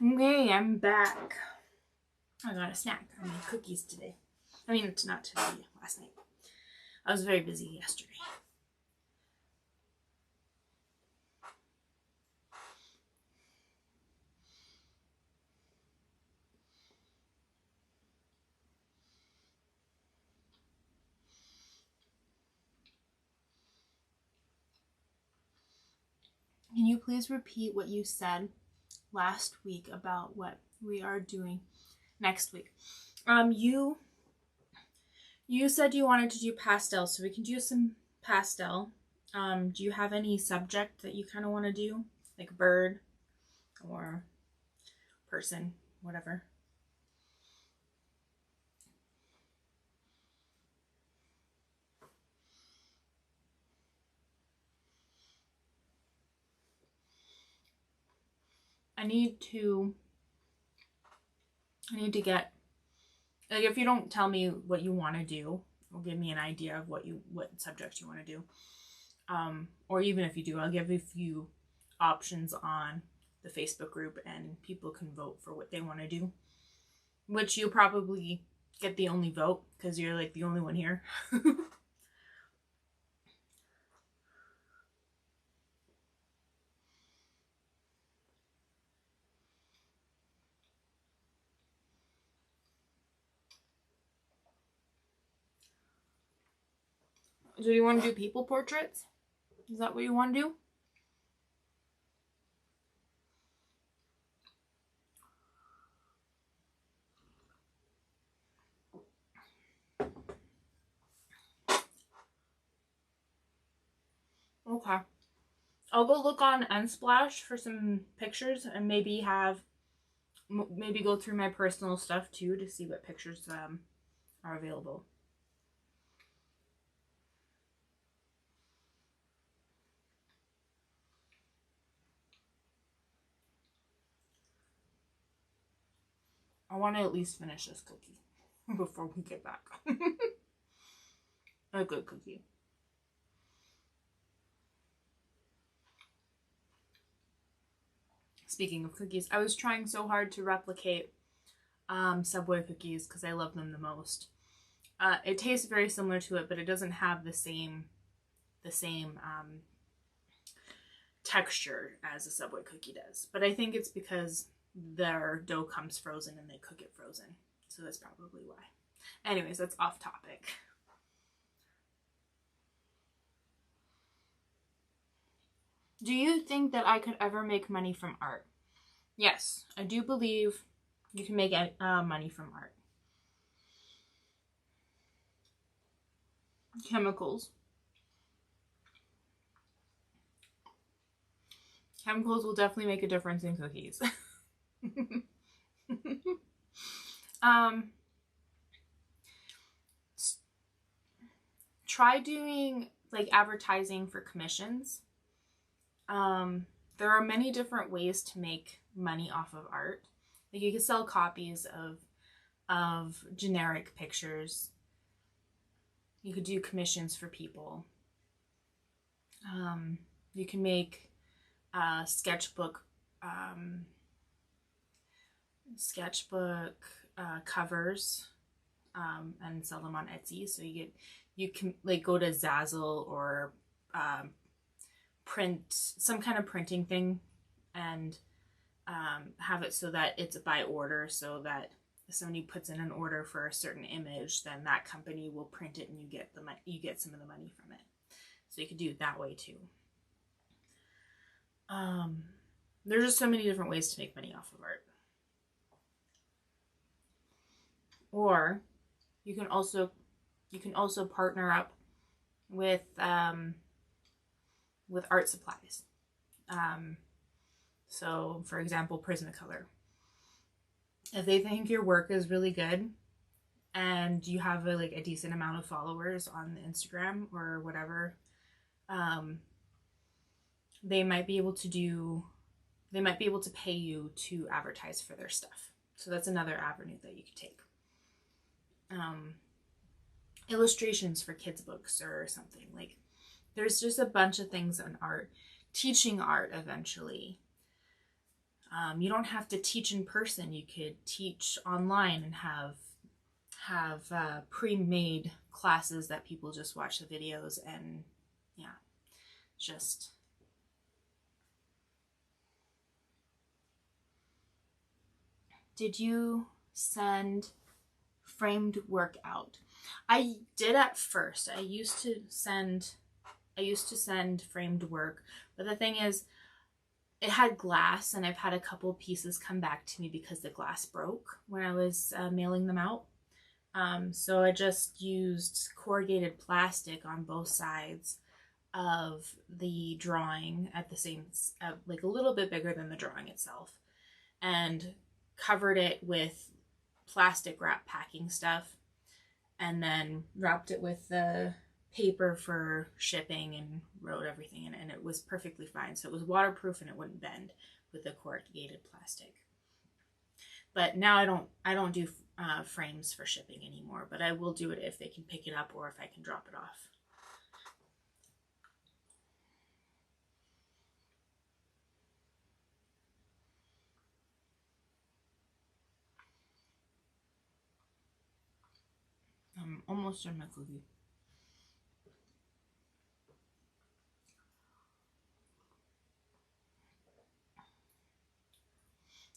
Okay, I'm back. I got a snack. I made cookies today. I mean, it's not today, last night. I was very busy yesterday. please repeat what you said last week about what we are doing next week? You said you wanted to do pastel, so we can do some pastel. Do you have any subject that you kind of want to do? Like a bird or person, whatever. I need to get, like, if you don't tell me what you want to do, or give me an idea of what subject you want to do. Or even if you do, I'll give you a few options on the Facebook group and people can vote for what they want to do. Which you'll probably get the only vote because you're like the only one here. So you want to do people portraits? Is that what you want to do? Okay. I'll go look on Unsplash for some pictures and maybe go through my personal stuff too to see what pictures are available. I want to at least finish this cookie before we get back. A good cookie. Speaking of cookies, I was trying so hard to replicate Subway cookies because I love them the most. It tastes very similar to it, but it doesn't have the same texture as a Subway cookie does. But I think it's because their dough comes frozen and they cook it frozen. So that's probably why. Anyways, that's off topic. Do you think that I could ever make money from art? Yes, I do believe you can make money from art. Chemicals. Chemicals will definitely make a difference in cookies. Try doing like advertising for commissions. There are many different ways to make money off of art. Like you can sell copies of generic pictures. You could do commissions for people. You can make sketchbook covers and sell them on Etsy. So you can like go to Zazzle or print some kind of printing thing and have it so that it's by order, so that if somebody puts in an order for a certain image, then that company will print it and you get some of the money from it. So you could do it that way too. There's just so many different ways to make money off of art. Or you can also partner up with art supplies. So for example, Prismacolor. If they think your work is really good and you have a decent amount of followers on Instagram or whatever, they might be able to pay you to advertise for their stuff. So that's another avenue that you could take. Illustrations for kids' books or something. Like, there's just a bunch of things on art. Teaching art eventually. You don't have to teach in person. You could teach online and have pre-made classes that people just watch the videos and yeah, just. Did you send framed work out? I did at first. I used to send framed work, but the thing is, it had glass, and I've had a couple pieces come back to me because the glass broke when I was mailing them out. So I just used corrugated plastic on both sides of the drawing at the same, like a little bit bigger than the drawing itself, and covered it with plastic wrap packing stuff, and then wrapped it with the paper for shipping and wrote everything in it, and it was perfectly fine. So it was waterproof and it wouldn't bend with the corrugated plastic. But now I don't do frames for shipping anymore, but I will do it if they can pick it up or if I can drop it off. I'm almost done my cookie.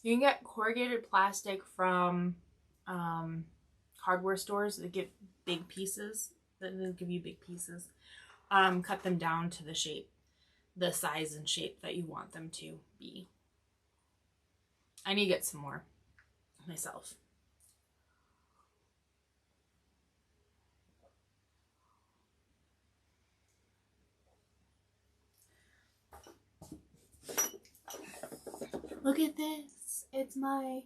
You can get corrugated plastic from hardware stores that get big pieces. They'll give you big pieces. Cut them down to the shape, the size and shape that you want them to be. I need to get some more myself. Look at this. It's my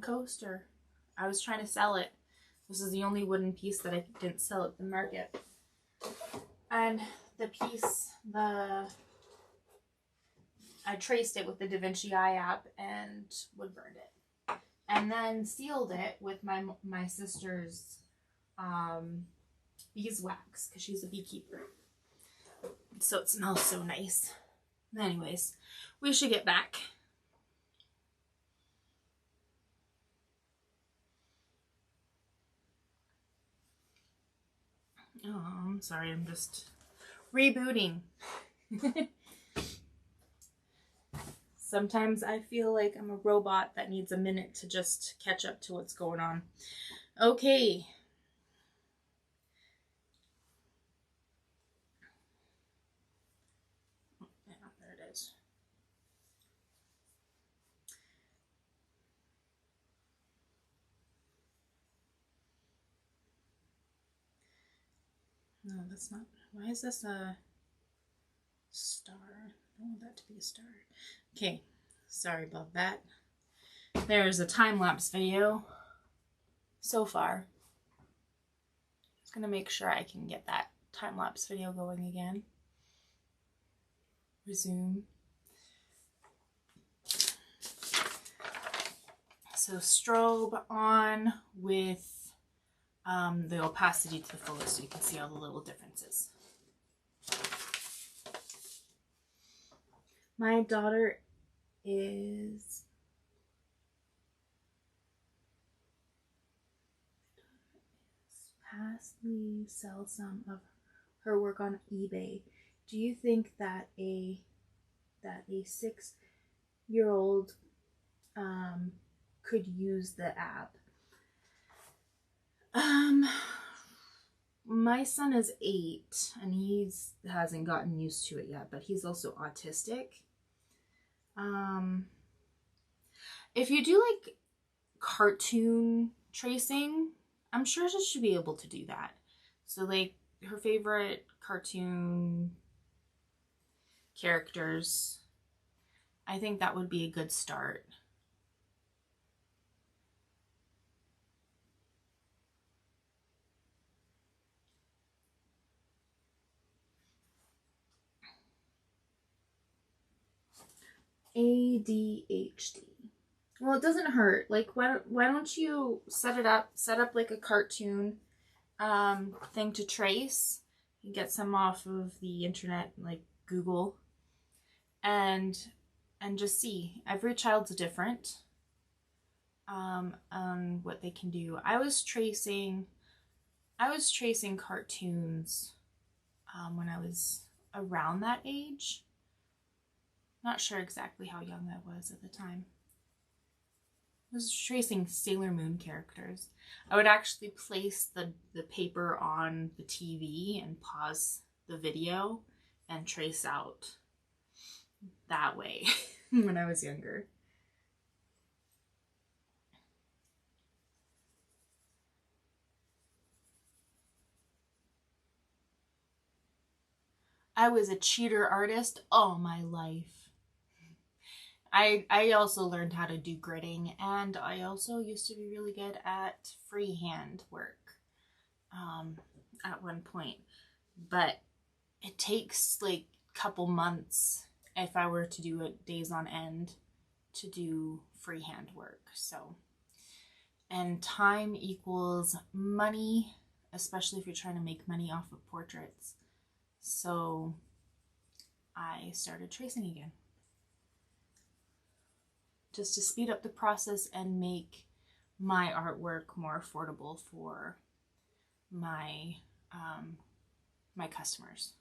coaster. I was trying to sell it. This is the only wooden piece that I didn't sell at the market. And the piece, I traced it with the Vinci Eye App and wood burned it. And then sealed it with my sister's beeswax, because she's a beekeeper. So it smells so nice. Anyways, we should get back. Oh, I'm sorry, I'm just rebooting. Sometimes I feel like I'm a robot that needs a minute to just catch up to what's going on. Okay. Yeah, there it is. No, that's not. Why is this a star? I don't want that to be a star. Okay, sorry about that. There's a time-lapse video so far. Just gonna make sure I can get that time-lapse video going again. Resume. So strobe on with the opacity to the fullest so you can see all the little differences. My daughter is passively sell some of her work on eBay. Do you think that a 6-year-old could use the app? My son is 8 and he hasn't gotten used to it yet, but he's also autistic. If you do like cartoon tracing, I'm sure she should be able to do that. So like her favorite cartoon characters, I think that would be a good start. ADHD. Well, it doesn't hurt. Like, why don't you set up like a cartoon thing to trace? You get some off of the internet, like Google, and just see. Every child's different on what they can do. I was tracing cartoons when I was around that age. Not sure exactly how young I was at the time. I was tracing Sailor Moon characters. I would actually place the paper on the TV and pause the video and trace out that way. when I was younger. I was a cheater artist all my life. I also learned how to do gridding, and I also used to be really good at freehand work at one point. But it takes like a couple months if I were to do it days on end to do freehand work. So, and time equals money, especially if you're trying to make money off of portraits. So I started tracing again, just to speed up the process and make my artwork more affordable for my my customers.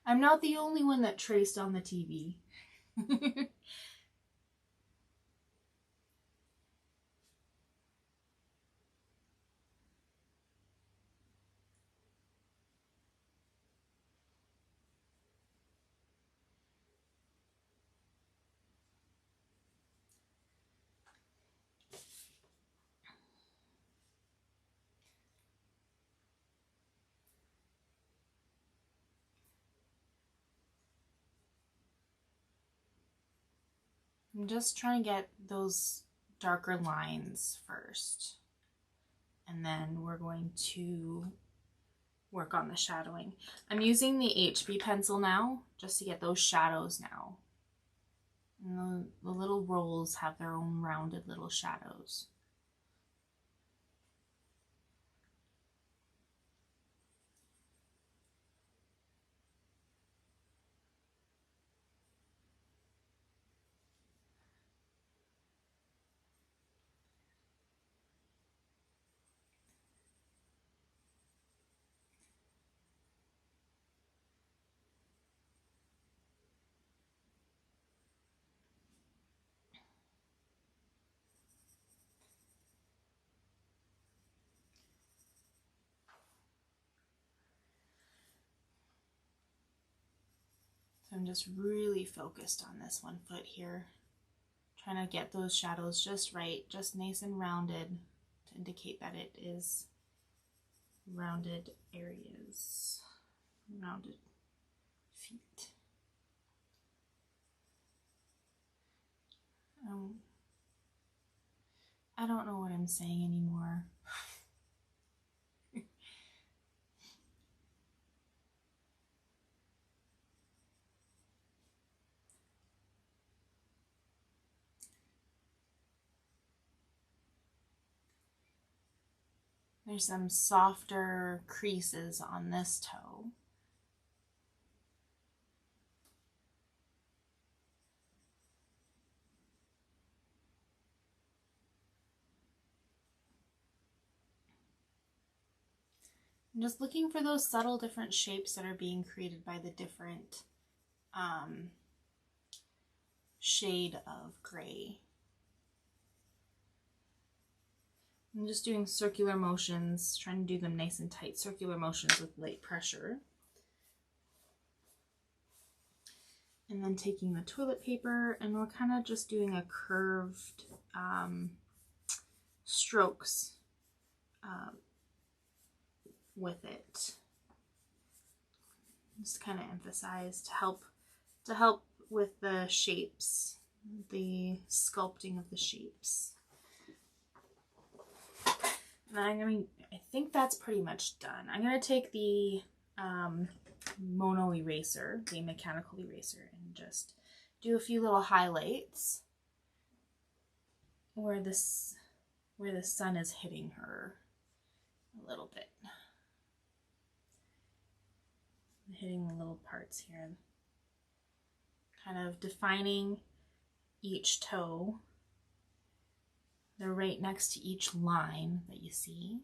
I'm not the only one that traced on the TV. I'm just trying to get those darker lines first, and then we're going to work on the shadowing. I'm using the HB pencil now just to get those shadows now. And the little rolls have their own rounded little shadows. So I'm just really focused on this one foot here, trying to get those shadows just right, just nice and rounded to indicate that it is rounded areas, rounded feet. I don't know what I'm saying anymore. There's some softer creases on this toe. I'm just looking for those subtle different shapes that are being created by the different shade of gray. I'm just doing circular motions, trying to do them nice and tight, circular motions with light pressure. And then taking the toilet paper, and we're kind of just doing a curved strokes with it. Just kind of emphasize to help with the shapes, the sculpting of the shapes. And I think that's pretty much done. I'm gonna take the mono eraser, the mechanical eraser, and just do a few little highlights where the sun is hitting her a little bit. Hitting the little parts here, kind of defining each toe. They're right next to each line that you see.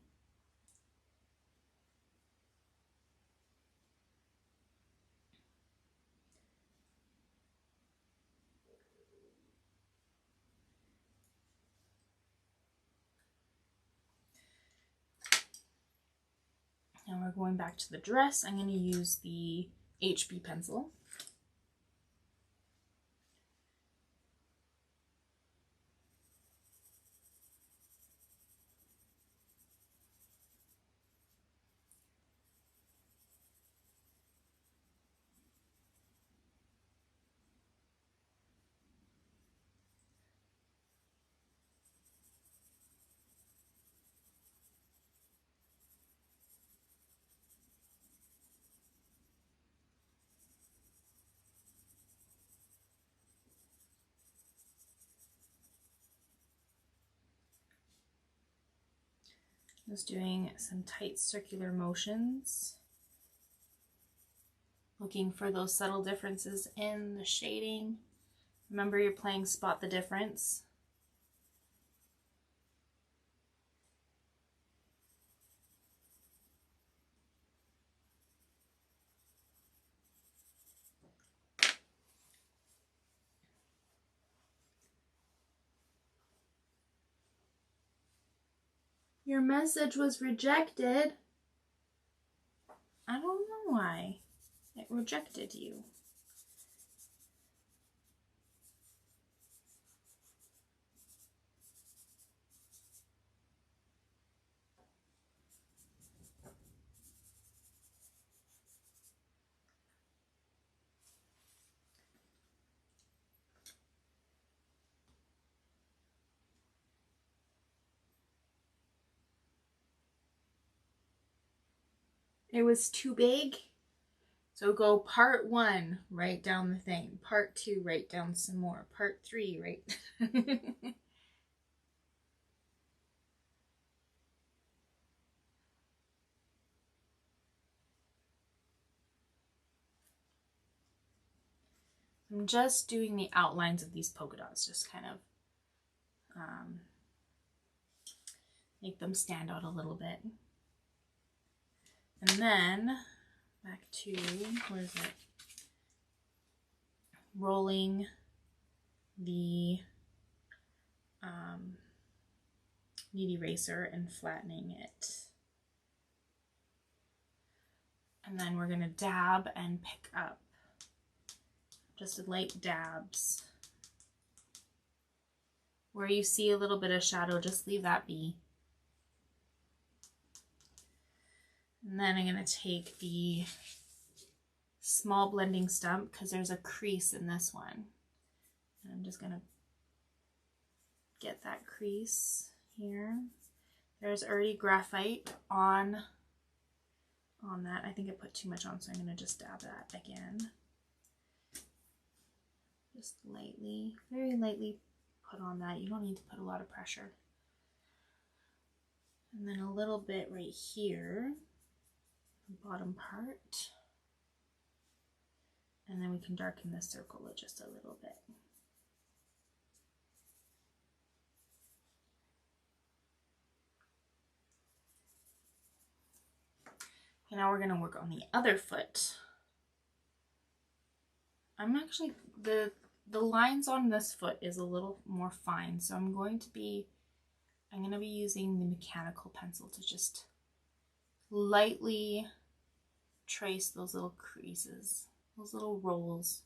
we're going back to the dress. I'm going to use the HB pencil. Just doing some tight circular motions, looking for those subtle differences in the shading. Remember, you're playing spot the difference. Your message was rejected. I don't know why it rejected you. It was too big. So go part 1, write down the thing. Part 2, write down some more. Part 3, write. I'm just doing the outlines of these polka dots, just kind of make them stand out a little bit. And then back to, where is it? Rolling the knead eraser and flattening it. And then we're going to dab and pick up. Just light dabs. Where you see a little bit of shadow, just leave that be. And then I'm going to take the small blending stump, because there's a crease in this one. And I'm just going to get that crease here. There's already graphite on that. I think I put too much on, so I'm going to just dab that again. Just lightly, very lightly put on that. You don't need to put a lot of pressure. And then a little bit right here, the bottom part. And then we can darken this circle just a little bit. Okay, now we're going to work on the other foot. I'm actually, the lines on this foot is a little more fine, so I'm going to be using the mechanical pencil to just lightly trace those little creases, those little rolls,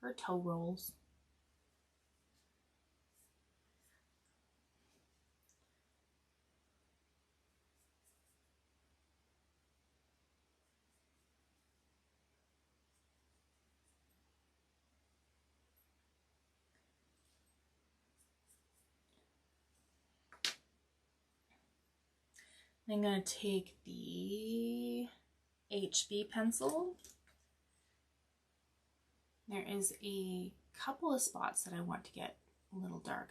or toe rolls. I'm going to take the HB pencil. There is a couple of spots that I want to get a little dark.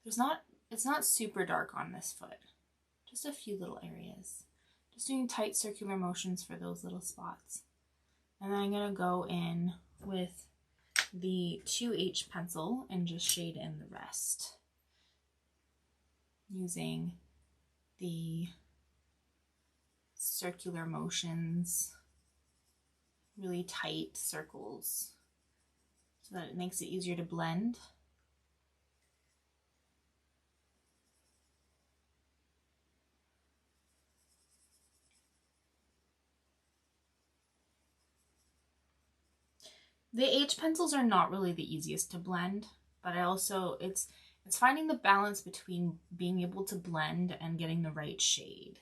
It's not super dark on this foot. Just a few little areas. Just doing tight circular motions for those little spots. And then I'm going to go in with the 2H pencil and just shade in the rest. Using the circular motions, really tight circles, so that it makes it easier to blend. The H pencils are not really the easiest to blend, but it's finding the balance between being able to blend and getting the right shade.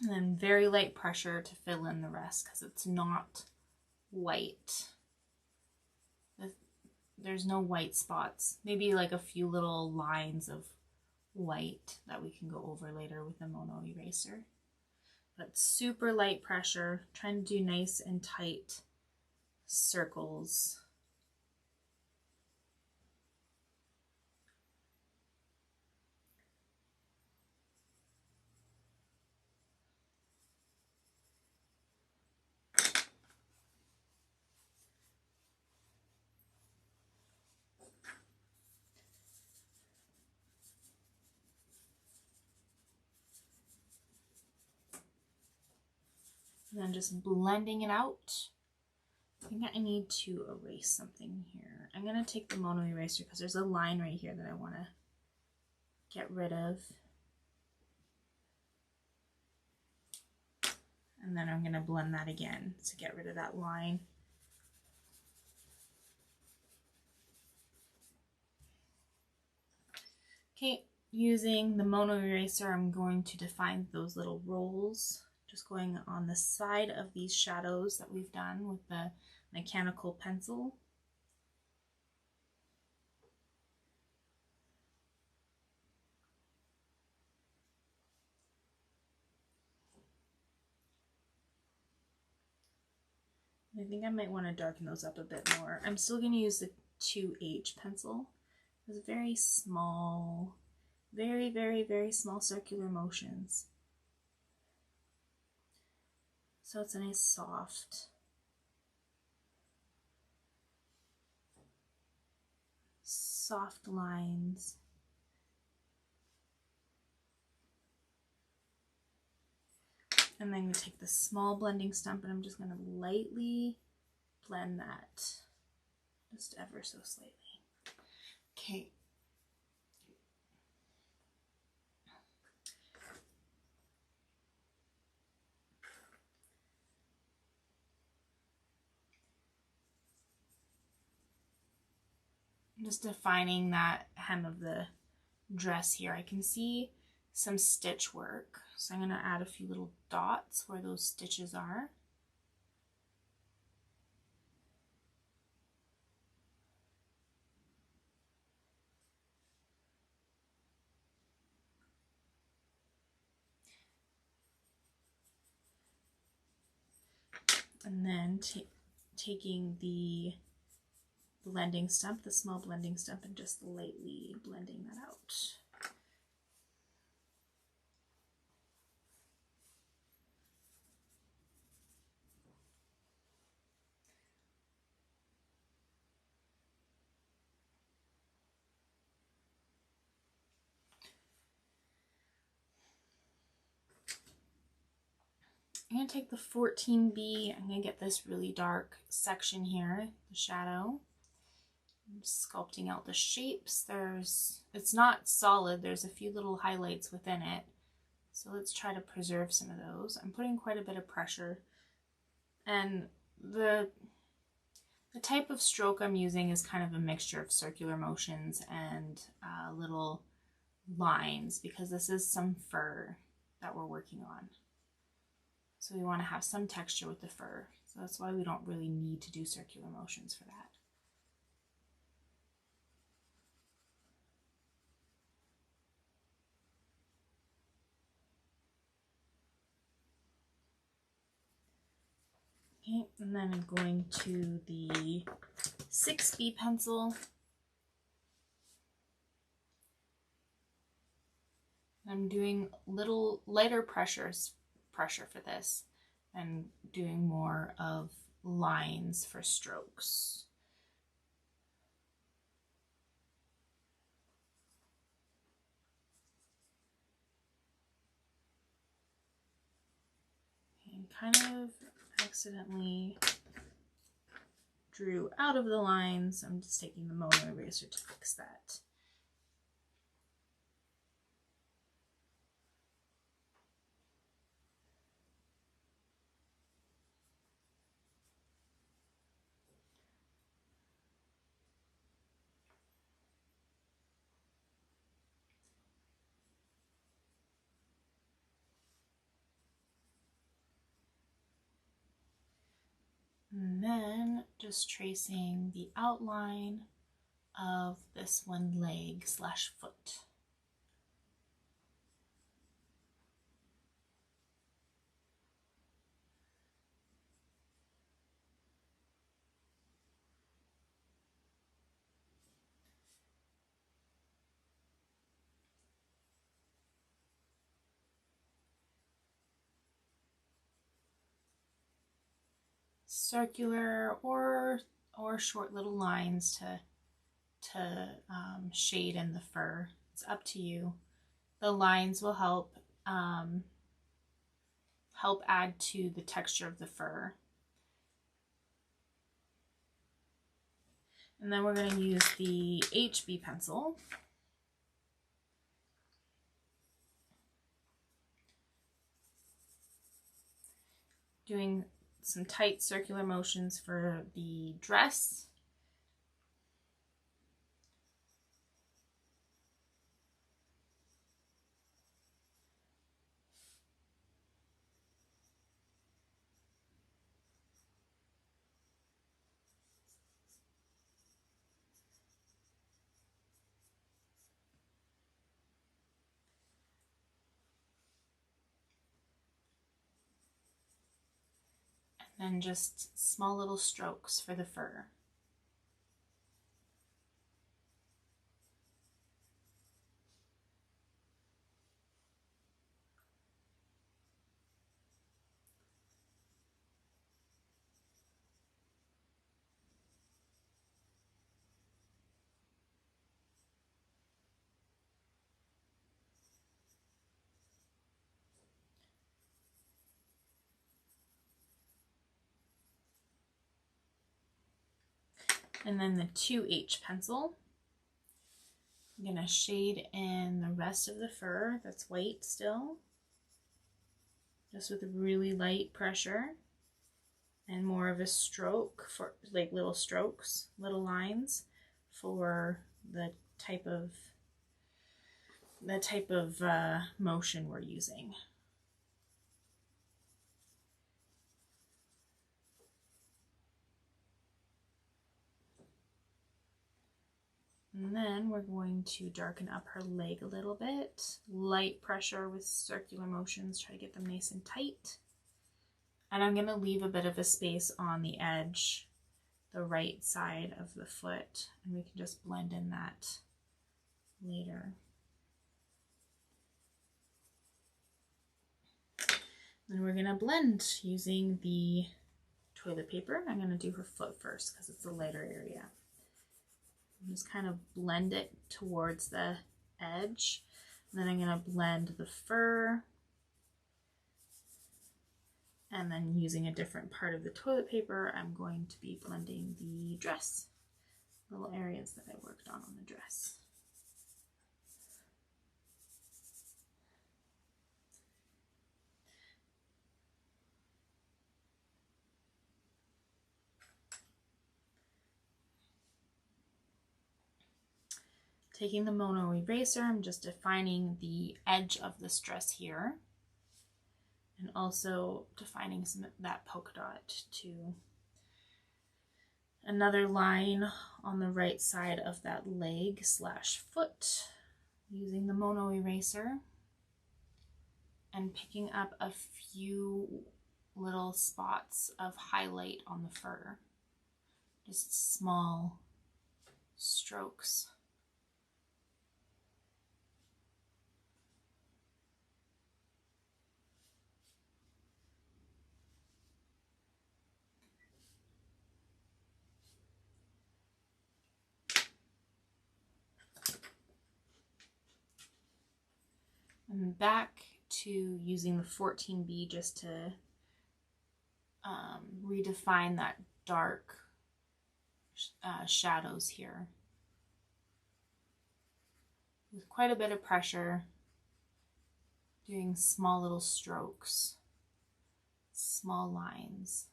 And then very light pressure to fill in the rest because it's not white. There's no white spots. Maybe like a few little lines of white that we can go over later with the mono eraser. But super light pressure, trying to do nice and tight circles. And then just blending it out. I think I need to erase something here. I'm going to take the mono eraser because there's a line right here that I want to get rid of. And then I'm going to blend that again to get rid of that line. Okay, using the mono eraser, I'm going to define those little rolls. Just going on the side of these shadows that we've done with the mechanical pencil. I think I might want to darken those up a bit more. I'm still going to use the 2H pencil. It's very small, very, very, very small circular motions. So it's a nice soft lines. And then I'm going to take the small blending stump and I'm just going to lightly blend that, just ever so slightly. Okay. Just defining that hem of the dress here. I can see some stitch work, so I'm going to add a few little dots where those stitches are. And then taking the blending stump, the small blending stump, and just lightly blending that out. I'm going to take the 14B, I'm going to get this really dark section here, the shadow. I'm sculpting out the shapes. It's not solid, there's a few little highlights within it. So let's try to preserve some of those. I'm putting quite a bit of pressure. And the type of stroke I'm using is kind of a mixture of circular motions and little lines, because this is some fur that we're working on. So we want to have some texture with the fur. So that's why we don't really need to do circular motions for that. Okay, and then I'm going to the 6B pencil. I'm doing little lighter pressure for this and doing more of lines for strokes. And kind of accidentally drew out of the lines. I'm just taking the mono eraser to fix that. And then just tracing the outline of this one leg slash foot. Circular or short little lines to shade in the fur. It's up to you. The lines will help add to the texture of the fur. And then we're going to use the HB pencil. Doing some tight circular motions for the dress. And just small little strokes for the fur. And then the 2H pencil. I'm going to shade in the rest of the fur that's white still, just with really light pressure and more of a stroke for like little strokes, little lines for the type of motion we're using. And then we're going to darken up her leg a little bit. Light pressure with circular motions, try to get them nice and tight. And I'm going to leave a bit of a space on the edge, the right side of the foot, and we can just blend in that later. Then we're going to blend using the toilet paper. I'm going to do her foot first because it's the lighter area. Just kind of blend it towards the edge. And then I'm going to blend the fur. And then using a different part of the toilet paper, I'm going to be blending the dress. Little areas that I worked on the dress. Taking the mono eraser, I'm just defining the edge of this dress here, and also defining some of that polka dot too. Another line on the right side of that leg slash foot, using the mono eraser, and picking up a few little spots of highlight on the fur, just small strokes. And back to using the 14B just to redefine that dark shadows here. With quite a bit of pressure, doing small little strokes, small lines.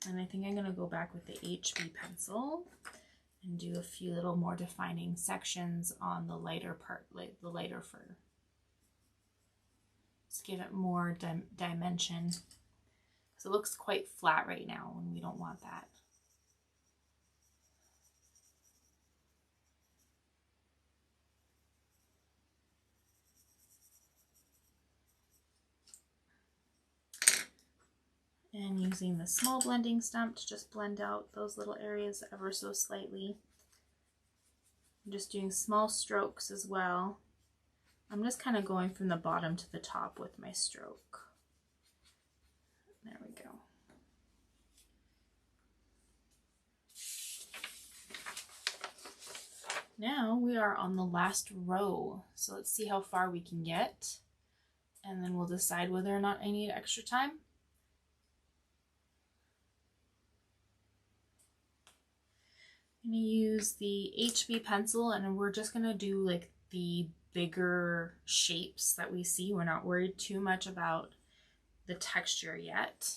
And I think I'm going to go back with the HB pencil and do a few little more defining sections on the lighter part, like the lighter fur. Just give it more dimension, because it looks quite flat right now and we don't want that. And using the small blending stump to just blend out those little areas ever so slightly. I'm just doing small strokes as well. I'm just kind of going from the bottom to the top with my stroke. There we go. Now we are on the last row. So let's see how far we can get. And then we'll decide whether or not I need extra time. I'm going to use the HB pencil, and we're just going to do like the bigger shapes that we see. We're not worried too much about the texture yet.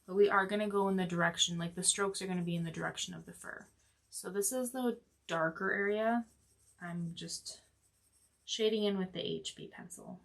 But we are going to go in the direction, like the strokes are going to be in the direction of the fur. So this is the darker area. I'm just shading in with the HB pencil.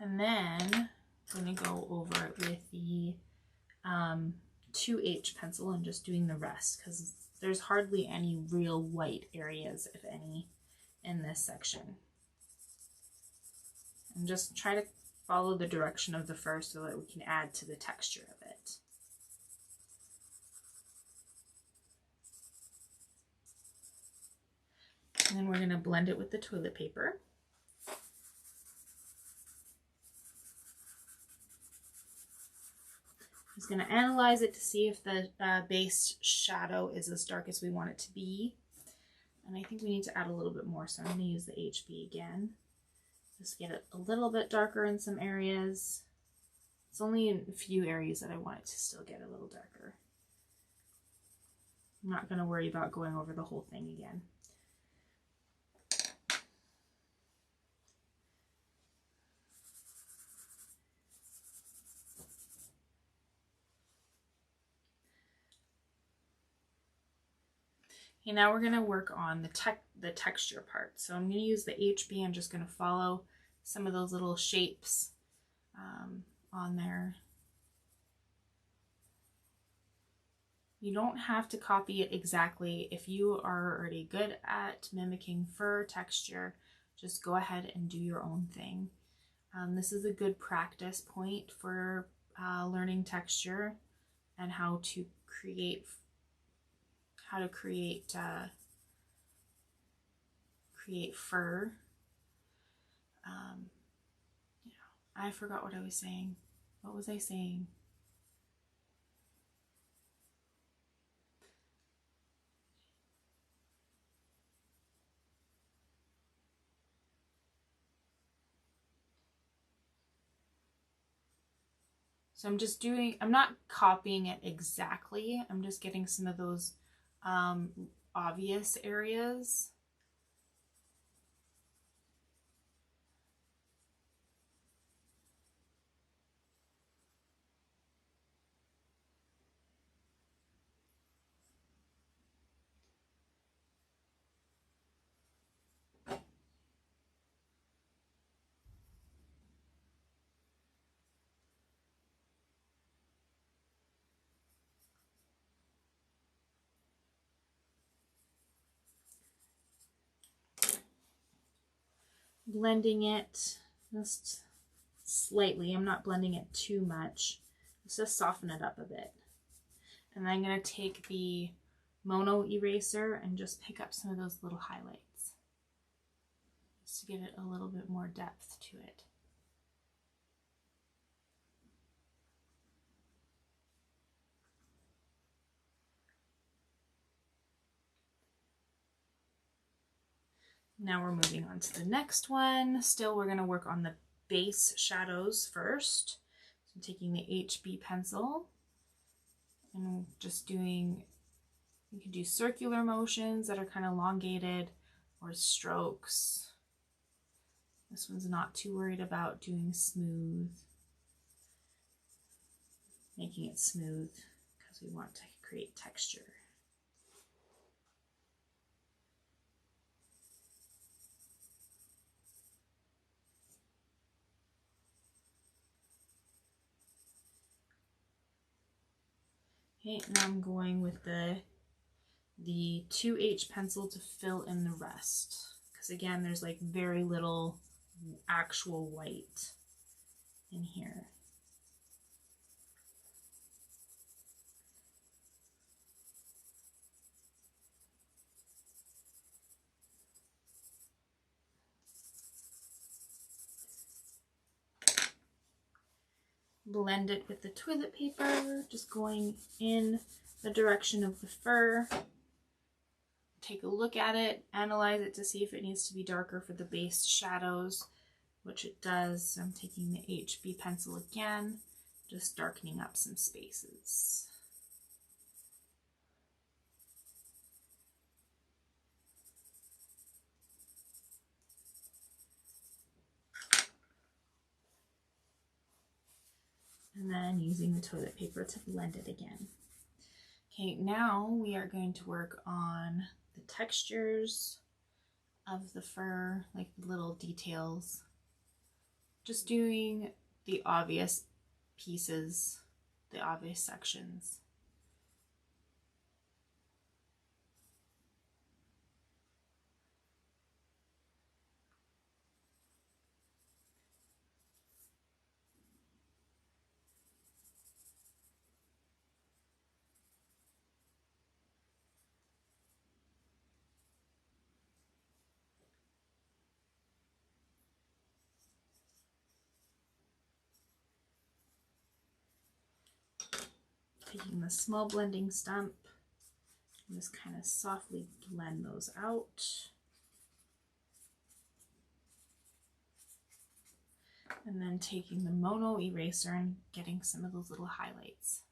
And then I'm going to go over it with the 2H pencil and just doing the rest, because there's hardly any real white areas, if any, in this section. And just try to follow the direction of the fur so that we can add to the texture of it. And then we're going to blend it with the toilet paper. Just going to analyze it to see if the base shadow is as dark as we want it to be. And I think we need to add a little bit more, so I'm going to use the HB again. Just get it a little bit darker in some areas. It's only in a few areas that I want it to still get a little darker. I'm not going to worry about going over the whole thing again. Okay, now we're going to work on the texture part. So I'm going to use the HB. I'm just going to follow some of those little shapes on there. You don't have to copy it exactly. If you are already good at mimicking fur texture, just go ahead and do your own thing. This is a good practice point for learning texture and how to create fur. Yeah, I forgot what I was saying. What was I saying? So I'm not copying it exactly. I'm just getting some of those obvious areas. Blending it just slightly. I'm not blending it too much. Let's just soften it up a bit. And then I'm going to take the mono eraser and just pick up some of those little highlights just to give it a little bit more depth to it. Now we're moving on to the next one. Still, we're going to work on the base shadows first. So I'm taking the HB pencil and just doing, you can do circular motions that are kind of elongated or strokes. This one's not too worried about doing smooth, making it smooth because we want to create texture. Okay, now I'm going with the 2H pencil to fill in the rest. Because again, there's like very little actual white in here. Blend it with the toilet paper, just going in the direction of the fur. Take a look at it, analyze it to see if it needs to be darker for the base shadows, which it does. So I'm taking the HB pencil again, just darkening up some spaces. And then using the toilet paper to blend it again. Okay, now we are going to work on the textures of the fur, like the little details. Just doing the obvious pieces, the obvious sections. Taking the small blending stump and just kind of softly blend those out. And then taking the mono eraser and getting some of those little highlights.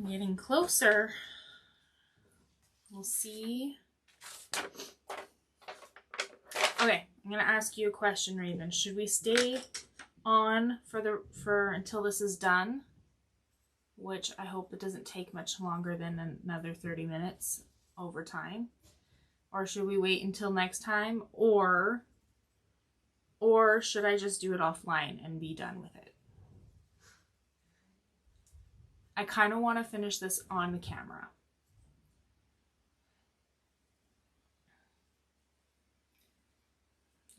Getting closer. We'll see. Okay, I'm gonna ask you a question, Raven. Should we stay on for until this is done? Which I hope it doesn't take much longer than another 30 minutes over time. Or should we wait until next time? Or should I just do it offline and be done with it? I kind of want to finish this on the camera.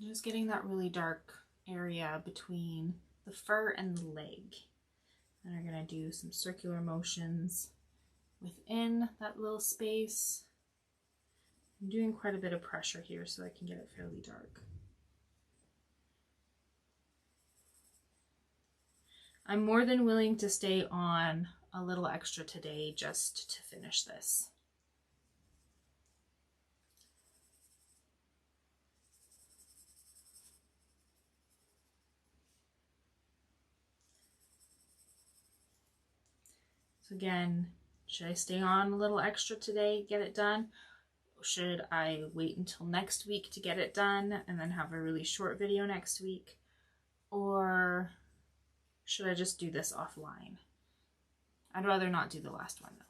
Just getting that really dark area between the fur and the leg. And we're going to do some circular motions within that little space. I'm doing quite a bit of pressure here so I can get it fairly dark. I'm more than willing to stay on a little extra today just to finish this. So again, should I stay on a little extra today, get it done? Should I wait until next week to get it done and then have a really short video next week? Or should I just do this offline? I'd rather not do the last one though.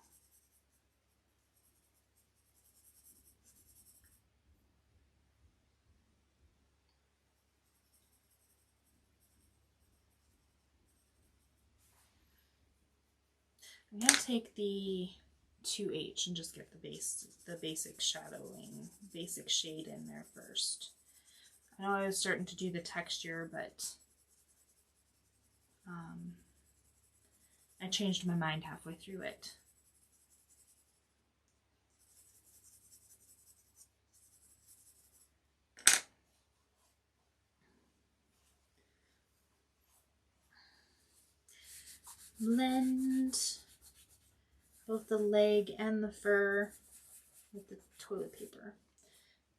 I'm going to take the 2H and just get the basic shadowing, basic shade in there first. I know I was starting to do the texture, but I changed my mind halfway through it. Blend both the leg and the fur with the toilet paper.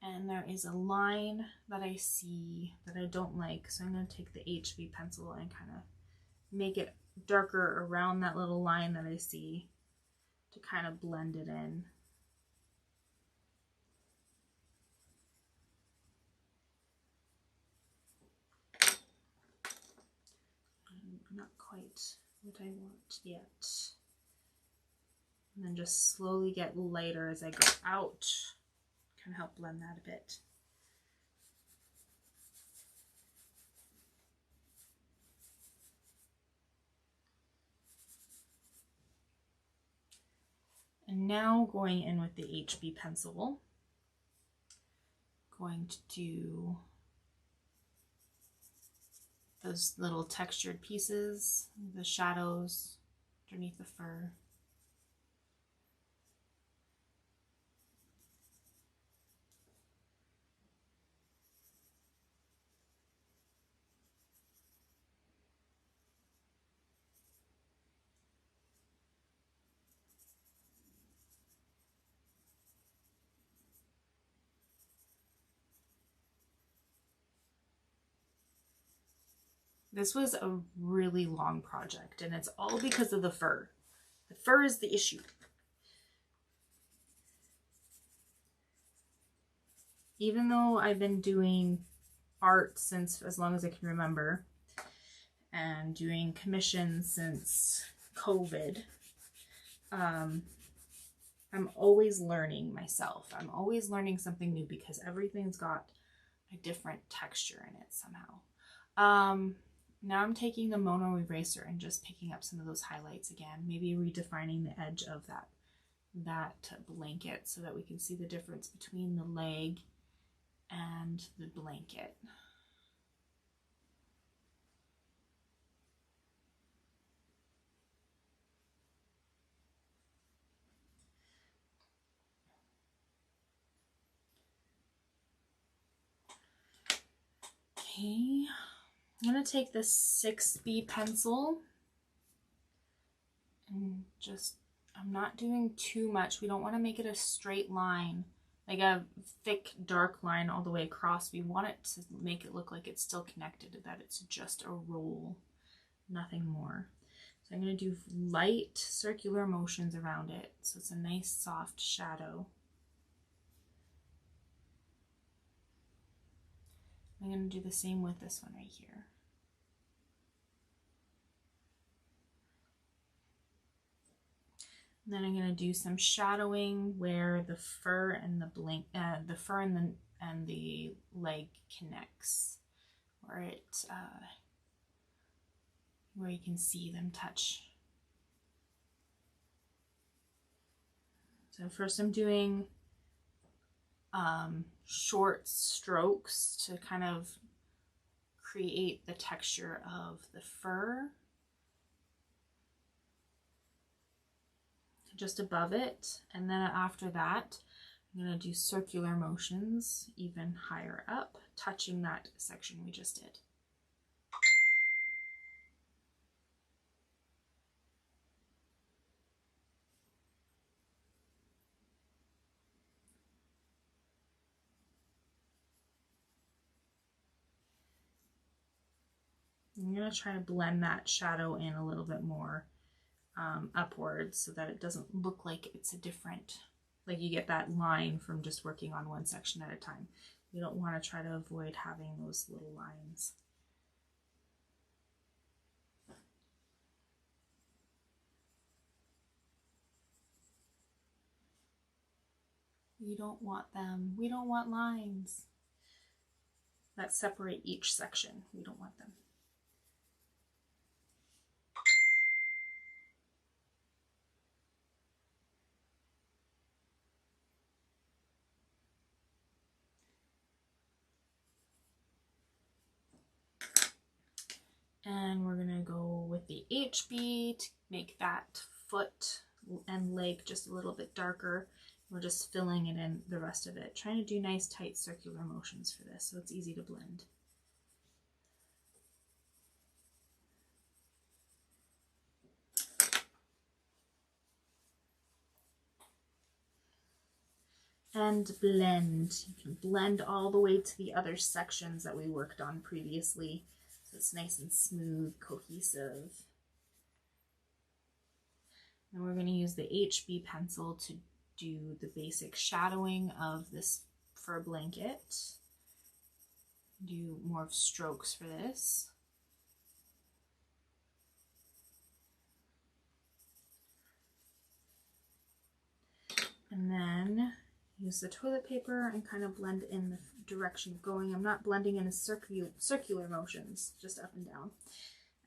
And there is a line that I see that I don't like, so I'm going to take the HB pencil and kind of make it darker around that little line that I see to kind of blend it in. Not quite what I want yet. And then just slowly get lighter as I go out. Kind of help blend that a bit. And now going in with the HB pencil, going to do those little textured pieces, the shadows underneath the fur. This was a really long project, and it's all because of the fur. The fur is the issue. Even though I've been doing art since as long as I can remember, and doing commissions since COVID, I'm always learning myself. I'm always learning something new because everything's got a different texture in it somehow. Now I'm taking the mono eraser and just picking up some of those highlights again, maybe redefining the edge of that blanket so that we can see the difference between the leg and the blanket. Okay, I'm going to take this 6B pencil and just, I'm not doing too much. We don't want to make it a straight line, like a thick dark line all the way across. We want it to make it look like it's still connected, that it's just a roll, nothing more. So I'm going to do light circular motions around it so it's a nice soft shadow. I'm going to do the same with this one right here. And then I'm going to do some shadowing where the fur and the and the leg connects, where it where you can see them touch. So first I'm doing short strokes to kind of create the texture of the fur just above it, and then after that I'm going to do circular motions even higher up, touching that section we just did. I'm going to try to blend that shadow in a little bit more upwards so that it doesn't look like it's a different, like you get that line from just working on one section at a time. We don't want to try to avoid having those little lines. We don't want them. We don't want lines that separate each section. We don't want them. HB to make that foot and leg just a little bit darker. We're just filling it in the rest of it. Trying to do nice tight circular motions for this so it's easy to blend. And blend. You can blend all the way to the other sections that we worked on previously. So it's nice and smooth, cohesive. And we're going to use the HB pencil to do the basic shadowing of this fur blanket. Do more of strokes for this. And then use the toilet paper and kind of blend in the direction of going. I'm not blending in a circular motions, just up and down.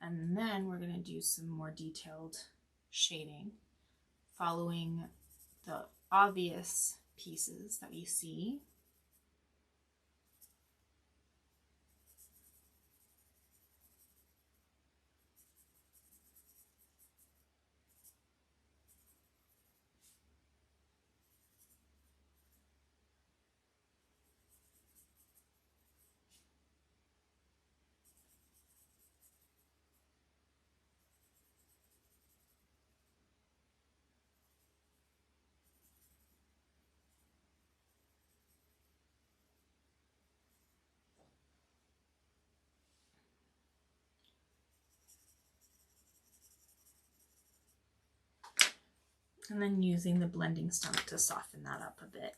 And then we're going to do some more detailed shading, following the obvious pieces that we see. And then using the blending stump to soften that up a bit.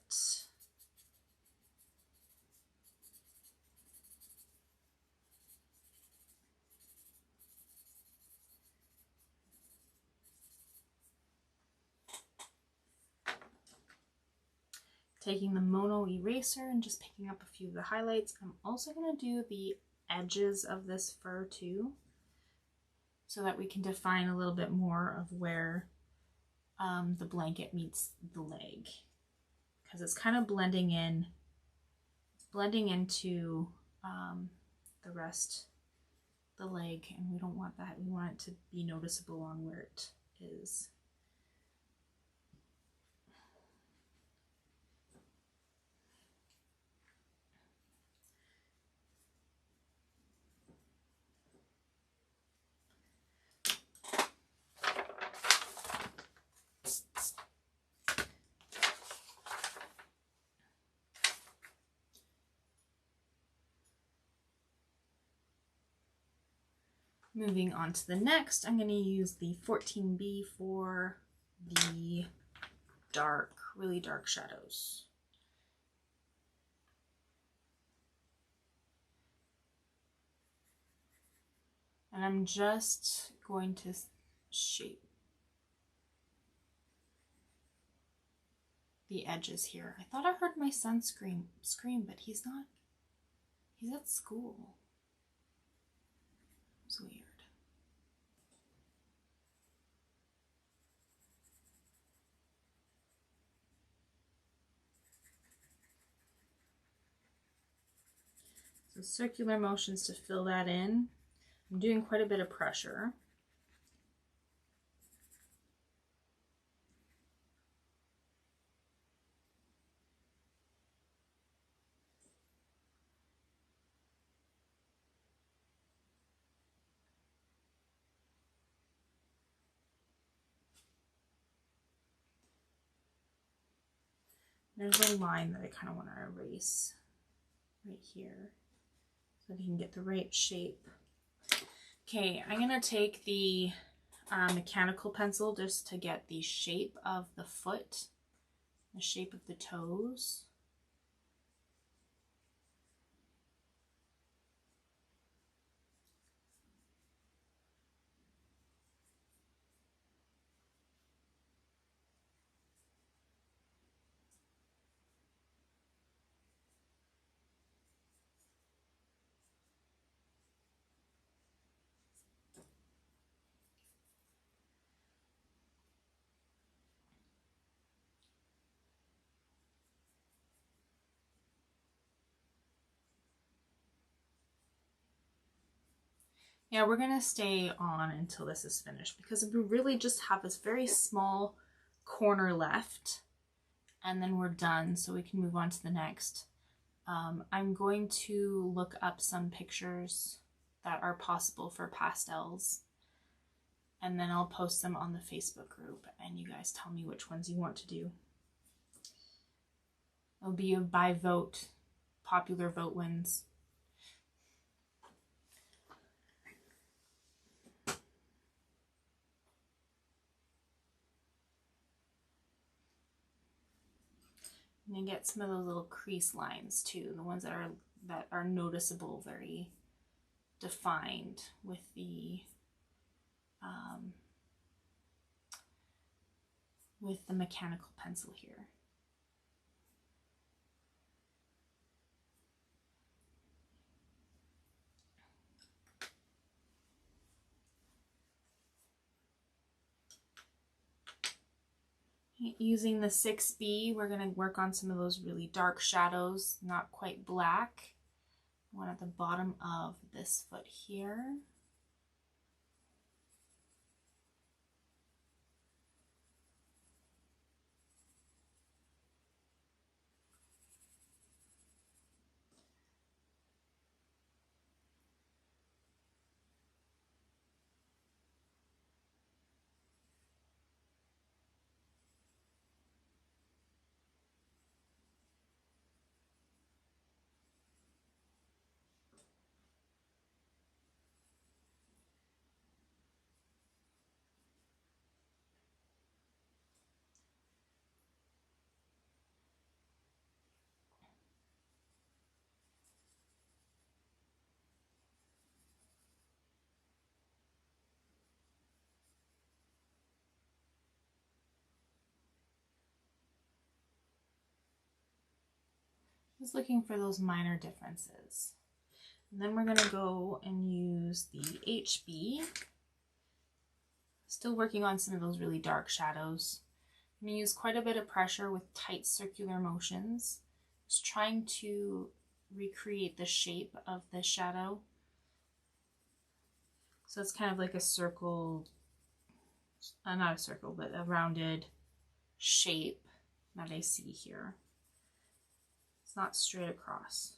Taking the mono eraser and just picking up a few of the highlights. I'm also going to do the edges of this fur too, so that we can define a little bit more of where the blanket meets the leg, because it's kind of blending in, blending into the rest, the leg, and we don't want that. We want it to be noticeable on where it is. Moving on to the next, I'm going to use the 14B for the dark, really dark shadows. And I'm just going to shape the edges here. I thought I heard my son scream, but he's not. He's at school. It's weird. So circular motions to fill that in. I'm doing quite a bit of pressure. There's a line that I kind of want to erase right here so we can get the right shape. Okay, I'm going to take the mechanical pencil just to get the shape of the foot, the shape of the toes. Yeah, we're gonna stay on until this is finished because we really just have this very small corner left and then we're done, so we can move on to the next. I'm going to look up some pictures that are possible for pastels, and then I'll post them on the Facebook group and you guys tell me which ones you want to do. It'll be a by vote, popular vote wins. And then get some of those little crease lines too, the ones that are noticeable, very defined with the mechanical pencil here. Using the 6B, we're going to work on some of those really dark shadows, not quite black. One at the bottom of this foot here. Just looking for those minor differences. And then we're going to go and use the HB. Still working on some of those really dark shadows. I'm going to use quite a bit of pressure with tight circular motions. Just trying to recreate the shape of this shadow. So it's kind of like a circle, not a circle, but a rounded shape that I see here. It's not straight across.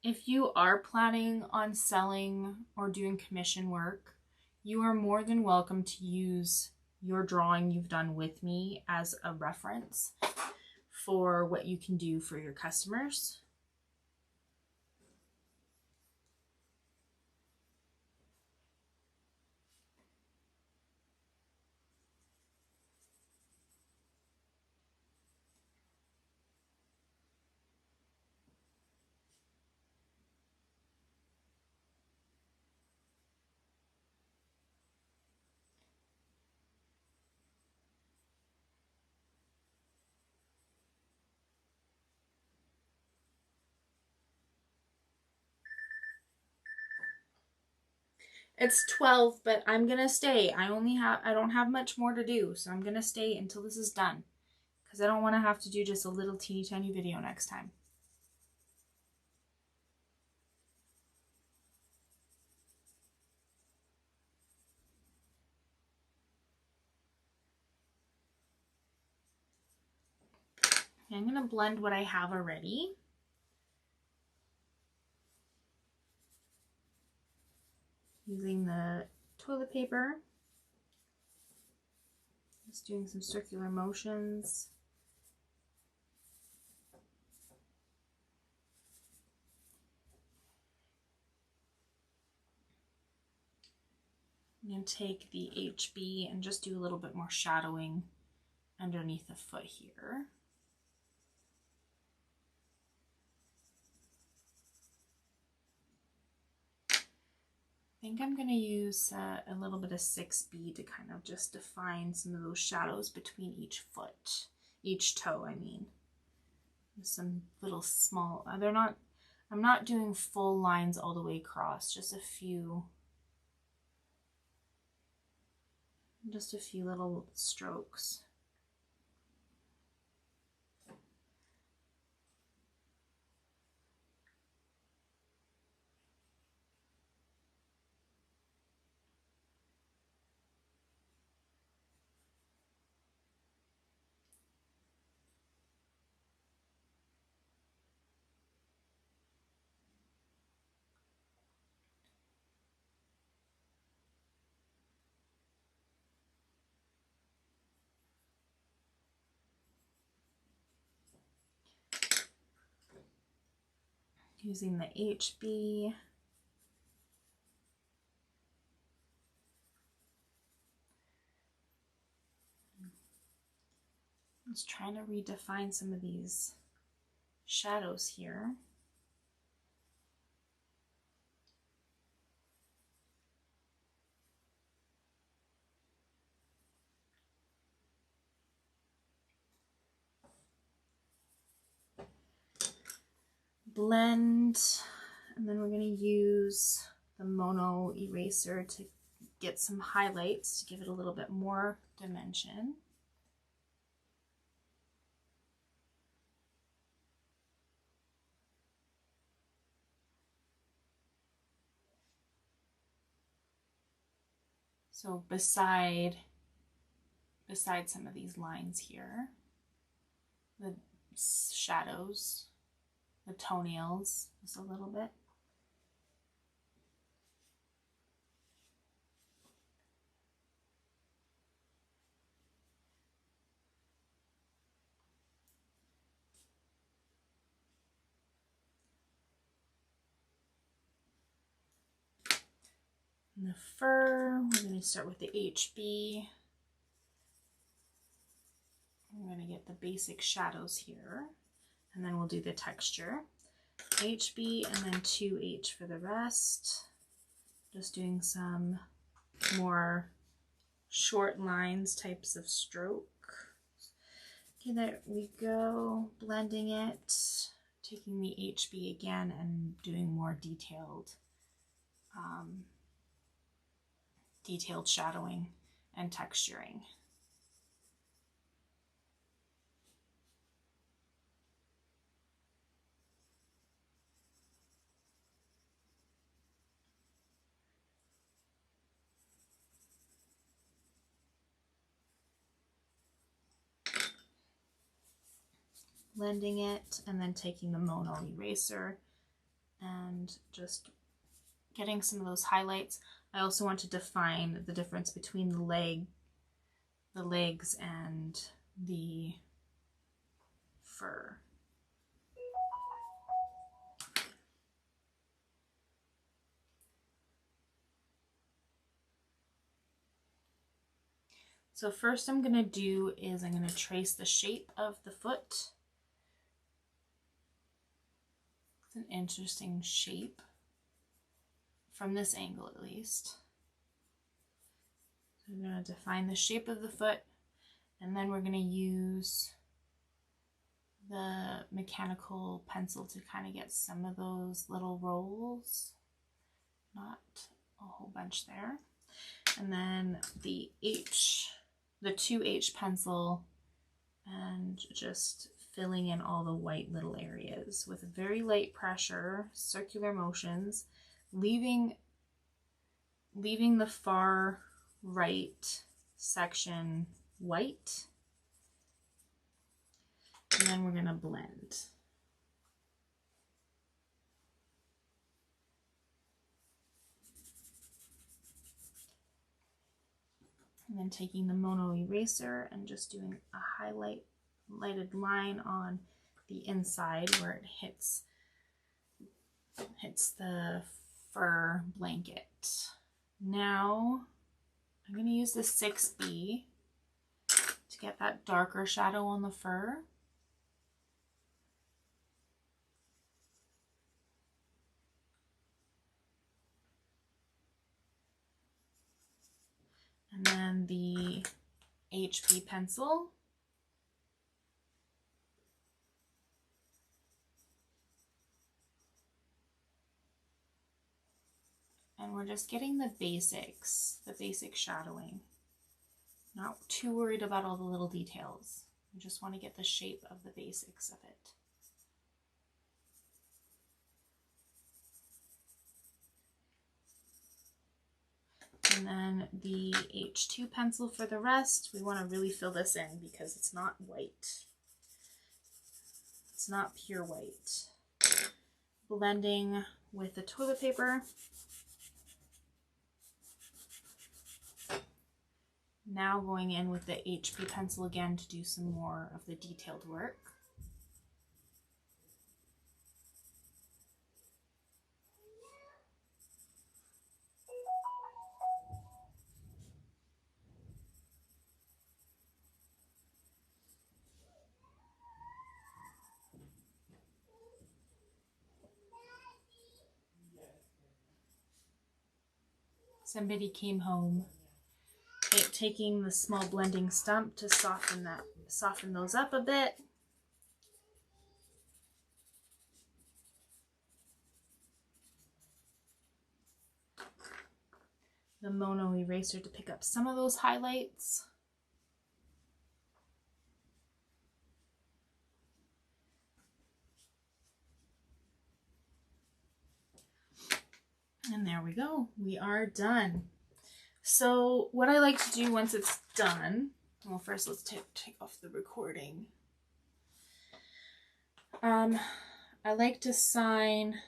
If you are planning on selling or doing commission work, you are more than welcome to use your drawing you've done with me as a reference for what you can do for your customers. It's 12, but I'm gonna stay. I don't have much more to do, so I'm gonna stay until this is done because I don't want to have to do just a little teeny tiny video next time. Okay, I'm gonna blend what I have already. Using the toilet paper. Just doing some circular motions. I'm going to take the HB and just do a little bit more shadowing underneath the foot here. think I'm going to use a little bit of 6B to kind of just define some of those shadows between each foot, each toe, I mean. Some little small, I'm not doing full lines all the way across, just a few little strokes. Using the HB. I'm just trying to redefine some of these shadows here. Blend, and then we're going to use the mono eraser to get some highlights to give it a little bit more dimension. So beside some of these lines here, the shadows, the toenails, just a little bit. And the fur, we're going to start with the HB. I'm going to get the basic shadows here, and then we'll do the texture. HB and then 2H for the rest. Just doing some more short lines types of stroke. Okay, there we go. Blending it, taking the HB again and doing more detailed shadowing and texturing. Blending it and then taking the mono eraser and just getting some of those highlights. I also want to define the difference between the legs and the fur. So first I'm going to do is I'm going to trace the shape of the foot. It's an interesting shape from this angle at least. So I'm going to define the shape of the foot, and then we're going to use the mechanical pencil to kind of get some of those little rolls, not a whole bunch there. And then the 2H pencil, and just filling in all the white little areas with very light pressure, circular motions, leaving the far right section white. And then we're going to blend. And then taking the mono eraser and just doing a highlighted line on the inside where it hits the fur blanket. Now I'm going to use the 6B to get that darker shadow on the fur. then the HB pencil. And we're just getting the basics, the basic shadowing. Not too worried about all the little details. We just want to get the shape of the basics of it. And then the H2 pencil for the rest. We want to really fill this in because it's not white. It's not pure white. Blending with the toilet paper. Now going in with the HB pencil again to do some more of the detailed work. Somebody came home. Taking the small blending stump to soften those up a bit. The mono eraser to pick up some of those highlights. And there we go. We are done. So what I like to do once it's done, well, first let's take off the recording. I like to sign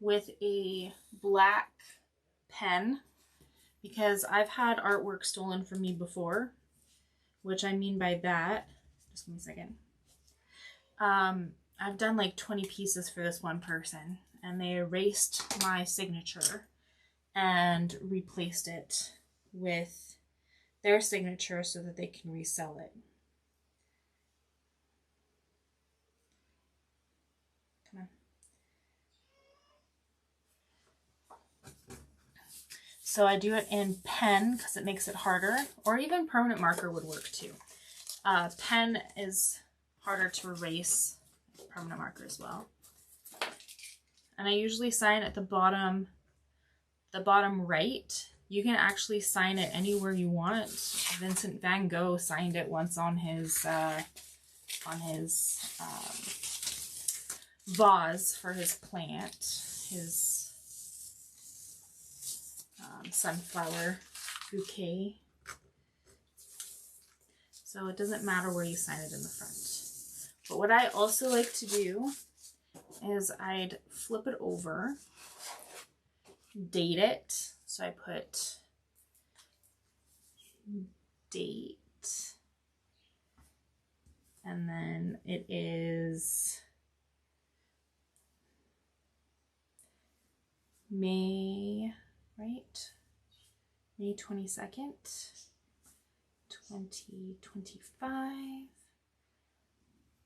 with a black pen because I've had artwork stolen from me before, which I mean by that, just one second. I've done like 20 pieces for this one person and they erased my signature and replaced it with their signature so that they can resell it. Come on. So I do it in pen because it makes it harder, or even permanent marker would work too. Pen is harder to erase, permanent marker as well. And I usually sign at the bottom right. You can actually sign it anywhere you want. Vincent van Gogh signed it once on his vase for his plant, his sunflower bouquet. So it doesn't matter where you sign it in the front. But what I also like to do is I'd flip it over, date it. So I put date, and then it is May, right? May 22nd, 2025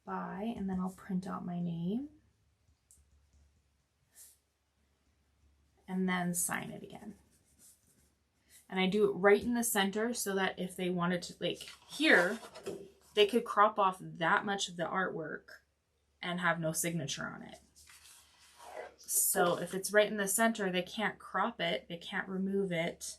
by, and then I'll print out my name and then sign it again. And I do it right in the center so that if they wanted to, like here, they could crop off that much of the artwork and have no signature on it. So if it's right in the center, they can't crop it, they can't remove it.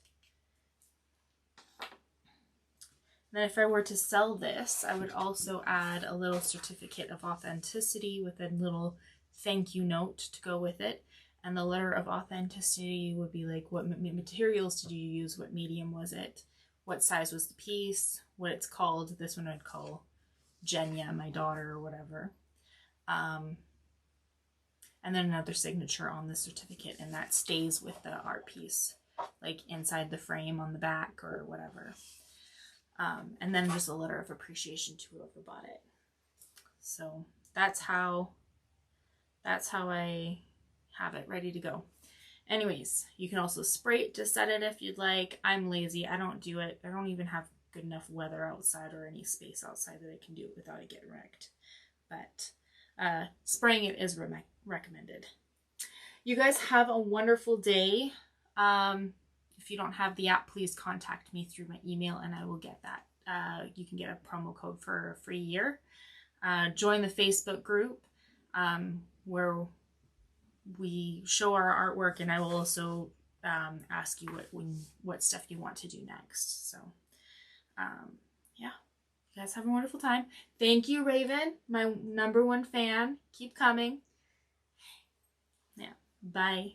Then if I were to sell this, I would also add a little certificate of authenticity with a little thank you note to go with it. And the letter of authenticity would be like, what materials did you use? What medium was it? What size was the piece? What it's called. This one I'd call Jenya, my daughter, or whatever. And then another signature on the certificate, and that stays with the art piece, like inside the frame on the back or whatever. And then just a letter of appreciation to whoever bought it. So that's how I have it ready to go. Anyways, you can also spray it to set it if you'd like. I'm lazy. I don't do it. I don't even have good enough weather outside or any space outside that I can do it without it getting wrecked. But spraying it is recommended. You guys have a wonderful day. If you don't have the app, please contact me through my email and I will get that. You can get a promo code for a free year. Join the Facebook group where we show our artwork, and I will also ask you what stuff you want to do next. So yeah, you guys have a wonderful time. Thank you, Raven, my #1 fan. Keep coming. Yeah, bye.